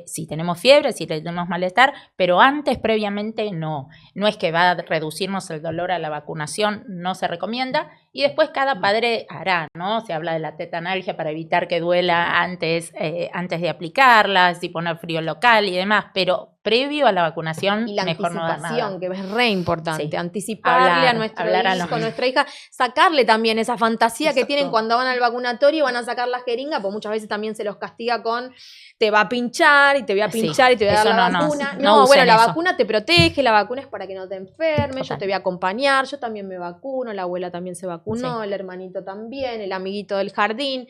Speaker 3: Si tenemos fiebre, si tenemos malestar, pero antes, previamente, no. No es que va a reducirnos el dolor a la vacunación, no se recomienda. Y después cada padre hará, ¿no? Se habla de la tetanalgia para evitar que duela antes de aplicarla, si poner frío local y demás, pero previo a la vacunación
Speaker 1: Y la
Speaker 3: mejor no dar nada.
Speaker 1: anticipación, que es re importante,
Speaker 3: Sí.
Speaker 1: anticiparle a nuestro hijo, nuestra hija, sacarle también esa fantasía que tienen cuando van al vacunatorio, van a sacar la jeringa, pues muchas veces también se los castiga con te va a pinchar y te voy a pinchar y te voy a dar la vacuna. No, bueno, la vacuna te protege, la vacuna es para que no te enfermes, yo te voy a acompañar, yo también me vacuno, la abuela también se vacunó, el hermanito también, el amiguito del jardín.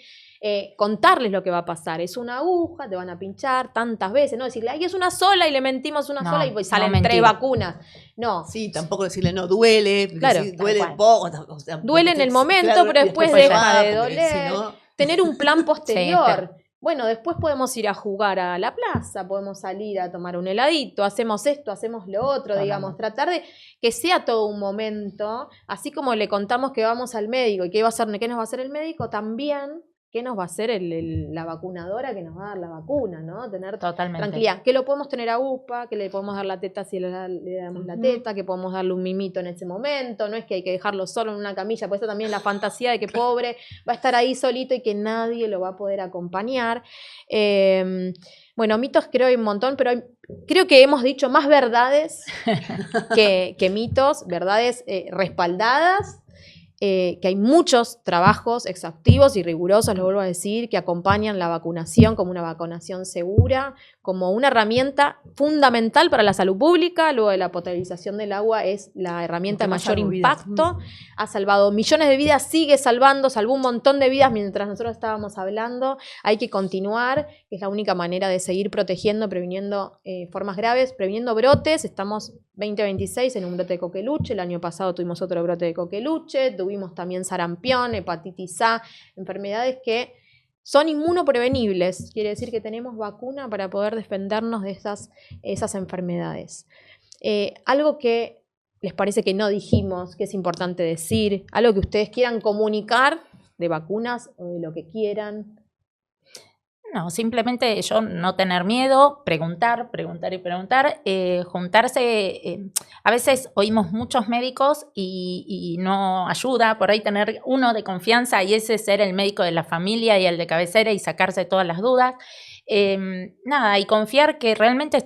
Speaker 1: Contarles lo que va a pasar. Es una aguja, te van a pinchar tantas veces, no decirle, ay, es una sola y le mentimos una sola y salen 3 vacunas. No.
Speaker 2: Sí, tampoco decirle no duele,
Speaker 1: claro,
Speaker 2: sí, duele poco. O sea,
Speaker 1: duele en el momento, claro, pero después deja de doler. Si no... Tener un plan posterior. Sí, bueno, después podemos ir a jugar a la plaza, podemos salir a tomar un heladito, hacemos esto, hacemos lo otro, digamos, tratar de que sea todo un momento, así como le contamos que vamos al médico y qué nos va a hacer el médico, también qué nos va a hacer la vacunadora que nos va a dar la vacuna, ¿no? Tener tranquilidad. Que lo podemos tener a UPA, que le podemos dar la teta si le damos la teta, que podemos darle un mimito en ese momento, no es que hay que dejarlo solo en una camilla, por eso también la fantasía de que pobre va a estar ahí solito y que nadie lo va a poder acompañar. Bueno, mitos creo hay un montón, pero creo que hemos dicho más verdades que mitos, verdades respaldadas. Que hay muchos trabajos exhaustivos y rigurosos, lo vuelvo a decir, que acompañan la vacunación como una vacunación segura, como una herramienta fundamental para la salud pública. Luego de la potabilización del agua es la herramienta de mayor impacto. Ha salvado millones de vidas, salvó un montón de vidas mientras nosotros estábamos hablando. Hay que continuar, es la única manera de seguir protegiendo, previniendo formas graves, previniendo brotes. Estamos 2026 en un brote de coqueluche, el año pasado tuvimos otro brote de coqueluche, tuvimos también sarampión, hepatitis A, enfermedades que son inmunoprevenibles, quiere decir que tenemos vacuna para poder defendernos de esas enfermedades. Algo que les parece que no dijimos, que es importante decir, algo que ustedes quieran comunicar de vacunas o de lo que quieran.
Speaker 3: No, simplemente yo no tener miedo, preguntar y preguntar, juntarse. A veces oímos muchos médicos y no ayuda por ahí tener uno de confianza y ese ser el médico de la familia y el de cabecera y sacarse todas las dudas. Y confiar que realmente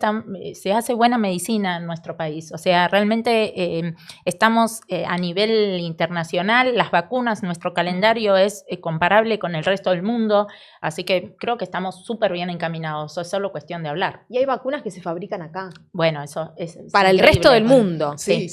Speaker 3: se hace buena medicina en nuestro país. O sea, realmente estamos a nivel internacional, las vacunas, nuestro calendario es comparable con el resto del mundo, así que creo que estamos súper bien encaminados, es solo cuestión de hablar.
Speaker 1: Y hay vacunas que se fabrican acá.
Speaker 3: Bueno, eso es
Speaker 1: para el resto del mundo.
Speaker 2: Sí.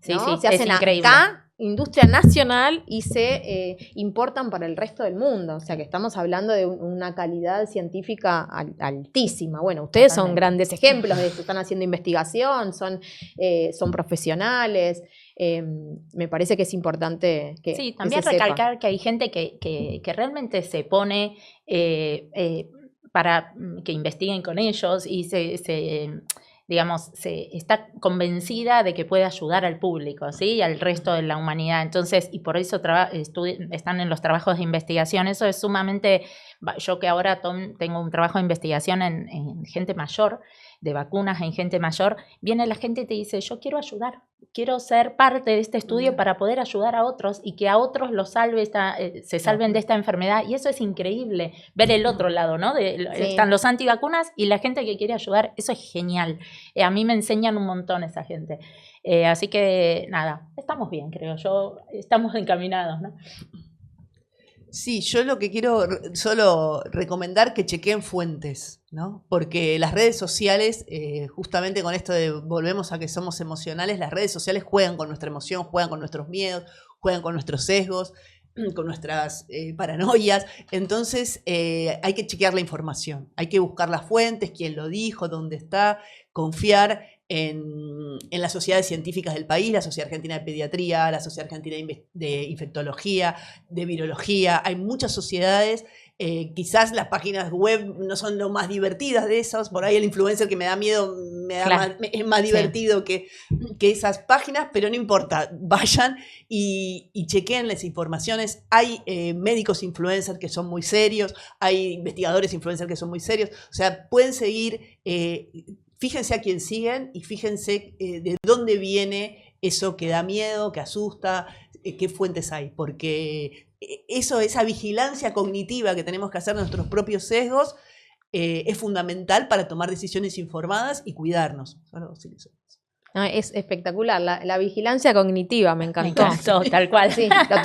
Speaker 1: ¿No? Se hacen acá, industria nacional, y se importan para el resto del mundo. O sea que estamos hablando de una calidad científica altísima. Bueno, ustedes son grandes ejemplos de esto, están haciendo investigación, son profesionales. Me parece que es importante que
Speaker 3: sí, también
Speaker 1: que
Speaker 3: recalcar
Speaker 1: sepa.
Speaker 3: Que hay gente que realmente se pone para que investiguen con ellos y digamos, se está convencida de que puede ayudar al público, ¿sí? Y al resto de la humanidad. Entonces, y por eso están en los trabajos de investigación. Eso es sumamente... Yo que ahora tengo un trabajo de investigación en gente mayor, de vacunas en gente mayor, viene la gente y te dice, yo quiero ayudar, quiero ser parte de este estudio para poder ayudar a otros y que a otros los se salven de esta enfermedad. Y eso es increíble, ver el otro lado, ¿no? Están los antivacunas y la gente que quiere ayudar, eso es genial. A mí me enseñan un montón esa gente. Así que, nada, estamos bien, creo yo, estamos encaminados, ¿no?
Speaker 2: Sí, yo lo que quiero solo recomendar que chequeen fuentes, ¿no? Porque las redes sociales, justamente con esto de volvemos a que somos emocionales, las redes sociales juegan con nuestra emoción, juegan con nuestros miedos, juegan con nuestros sesgos, con nuestras paranoias. Entonces hay que chequear la información, hay que buscar las fuentes, quién lo dijo, dónde está, confiar en las sociedades científicas del país, la Sociedad Argentina de Pediatría, la Sociedad Argentina de Infectología, de Virología. Hay muchas sociedades, quizás las páginas web no son lo más divertidas de esas, por ahí el influencer que me da miedo es más divertido que esas páginas, pero no importa, vayan y chequeen las informaciones. Hay médicos influencers que son muy serios, hay investigadores influencers que son muy serios, o sea, pueden seguir... Fíjense a quién siguen y fíjense de dónde viene eso que da miedo, que asusta. qué fuentes hay, porque esa vigilancia cognitiva que tenemos que hacer de nuestros propios sesgos es fundamental para tomar decisiones informadas y cuidarnos.
Speaker 1: No, es espectacular, la vigilancia cognitiva, me encantó.
Speaker 3: Me encantó, tal cual.
Speaker 1: Sí, lo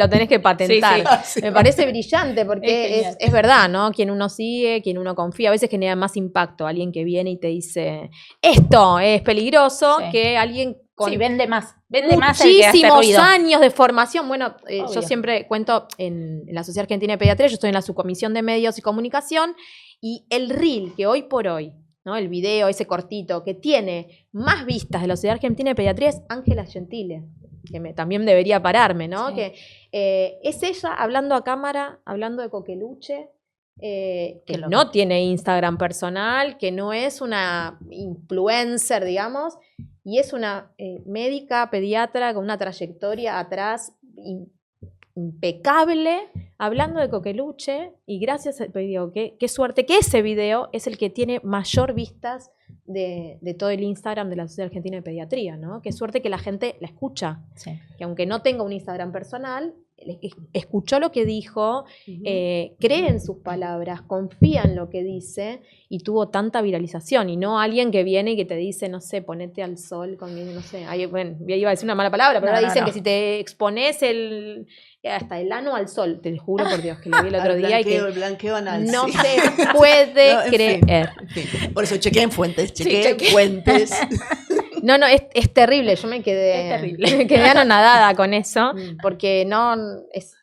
Speaker 1: tenés que patentar.
Speaker 3: Sí.
Speaker 1: Me parece brillante porque es verdad, ¿no? Quien uno sigue, quien uno confía, a veces genera más impacto alguien que viene y te dice, esto es peligroso, que alguien con
Speaker 3: vende más el que hace
Speaker 1: muchísimos
Speaker 3: ruido.
Speaker 1: años de formación. Bueno, yo siempre cuento en la Sociedad Argentina de Pediatría, yo estoy en la subcomisión de medios y comunicación, y el reel que hoy por hoy, ¿no? El video, ese cortito, que tiene más vistas de la Sociedad Argentina de Pediatría es Ángela Gentile, que también debería pararme, ¿no?
Speaker 3: Sí.
Speaker 1: Que es ella hablando a cámara, hablando de Coqueluche, que no tiene Instagram personal, que no es una influencer, digamos, y es una médica, pediatra con una trayectoria atrás impecable, hablando de Coqueluche, y gracias, digo, qué suerte que ese video es el que tiene mayor vistas de todo el Instagram de la Sociedad Argentina de Pediatría, ¿no? Qué suerte que la gente la escucha, que aunque no tenga un Instagram personal, escuchó lo que dijo, cree en sus palabras, confía en lo que dice, y tuvo tanta viralización, y no alguien que viene y que te dice, no sé, ponete al sol, no sé, bueno, iba a decir una mala palabra, pero ahora dicen que si te expones hasta el ano al sol, te juro por Dios que lo vi el otro día, y que
Speaker 2: el blanqueo anal,
Speaker 1: no se puede creer.
Speaker 2: En fin. Por eso chequeen fuentes, fuentes.
Speaker 1: No, es terrible, yo me quedé anonadada con eso, porque no, es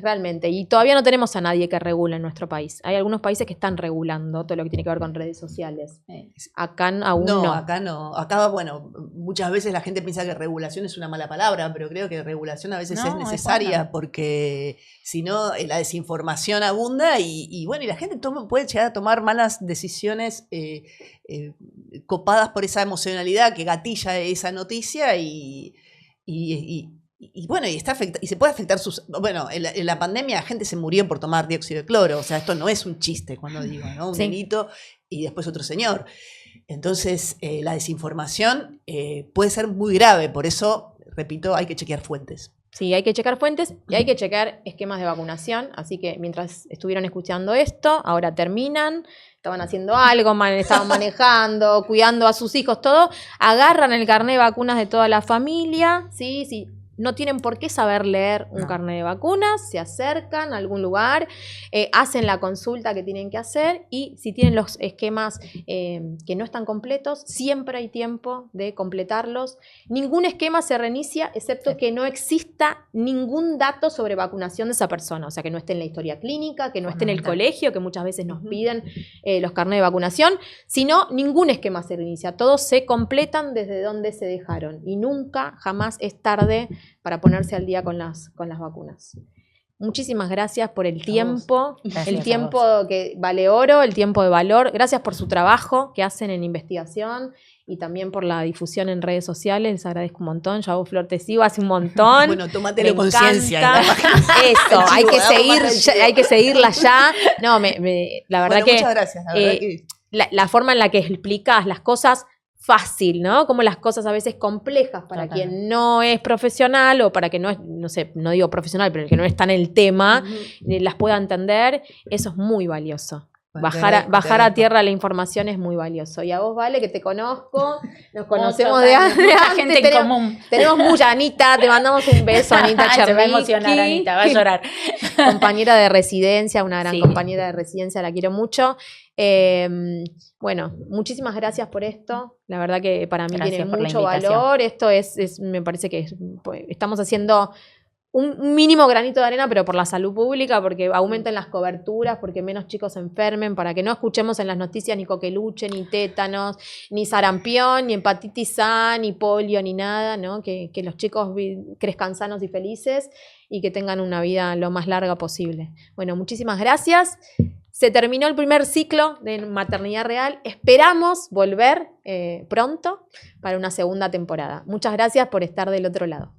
Speaker 1: realmente, y todavía no tenemos a nadie que regule en nuestro país. Hay algunos países que están regulando todo lo que tiene que ver con redes sociales. Acá aún no.
Speaker 2: Acá no. Acá, bueno, muchas veces la gente piensa que regulación es una mala palabra, pero creo que regulación a veces es necesaria, porque si no, la desinformación abunda y bueno, y la gente puede llegar a tomar malas decisiones copadas por esa emocionalidad que gatilla esa noticia y bueno, y se puede afectar bueno, en la pandemia la gente se murió por tomar dióxido de cloro, o sea, esto no es un chiste cuando digo, ¿no? Un nenito y después otro señor. Entonces, la desinformación puede ser muy grave, por eso, repito, hay que chequear fuentes.
Speaker 1: Sí, hay que checar fuentes y hay que checar esquemas de vacunación, así que mientras estuvieron escuchando esto, ahora terminan, estaban haciendo algo, estaban manejando, cuidando a sus hijos, todo, agarran el carnet de vacunas de toda la familia, sí, no tienen por qué saber leer un carnet de vacunas, se acercan a algún lugar, hacen la consulta que tienen que hacer, y si tienen los esquemas que no están completos, siempre hay tiempo de completarlos. Ningún esquema se reinicia excepto que no exista ningún dato sobre vacunación de esa persona, o sea, que no esté en la historia clínica, que no esté en el colegio, que muchas veces nos piden los carnets de vacunación, sino ningún esquema se reinicia, todos se completan desde donde se dejaron, y nunca, jamás es tarde para ponerse al día con las vacunas. Muchísimas gracias por el tiempo, el tiempo que vale oro, el tiempo de valor. Gracias por su trabajo que hacen en investigación y también por la difusión en redes sociales. Les agradezco un montón. Yo a vos, Flor, te sigo hace un montón.
Speaker 2: Bueno, tómatelo conciencia.
Speaker 1: Eso, hay que seguirla ya. No, la verdad que
Speaker 2: muchas gracias. La verdad que
Speaker 1: la forma en la que explicás las cosas fácil, ¿no? Como las cosas a veces complejas para quien no es profesional o para que no es, no sé, no digo profesional, pero el que no está en el tema, las pueda entender, eso es muy valioso. Bajar a tierra la información es muy valioso. Y a vos, Vale, que te conozco, nos conocemos de antes.
Speaker 3: Mucha gente en común.
Speaker 1: Tenemos mucha, Anita, te mandamos un beso, Anita Chernicki.
Speaker 3: Se va a emocionar, Anita, va a llorar.
Speaker 1: Compañera de residencia, una gran compañera de residencia, la quiero mucho. Bueno, muchísimas gracias por esto. La verdad que para mí tiene mucho valor. Esto me parece que estamos haciendo un mínimo granito de arena, pero por la salud pública, porque aumenten las coberturas, porque menos chicos se enfermen, para que no escuchemos en las noticias ni coqueluche, ni tétanos, ni sarampión, ni hepatitis A, ni polio, ni nada, ¿no? Que los chicos crezcan sanos y felices y que tengan una vida lo más larga posible. Bueno, muchísimas gracias. Se terminó el primer ciclo de Maternidad Real. Esperamos volver pronto para una segunda temporada. Muchas gracias por estar del otro lado.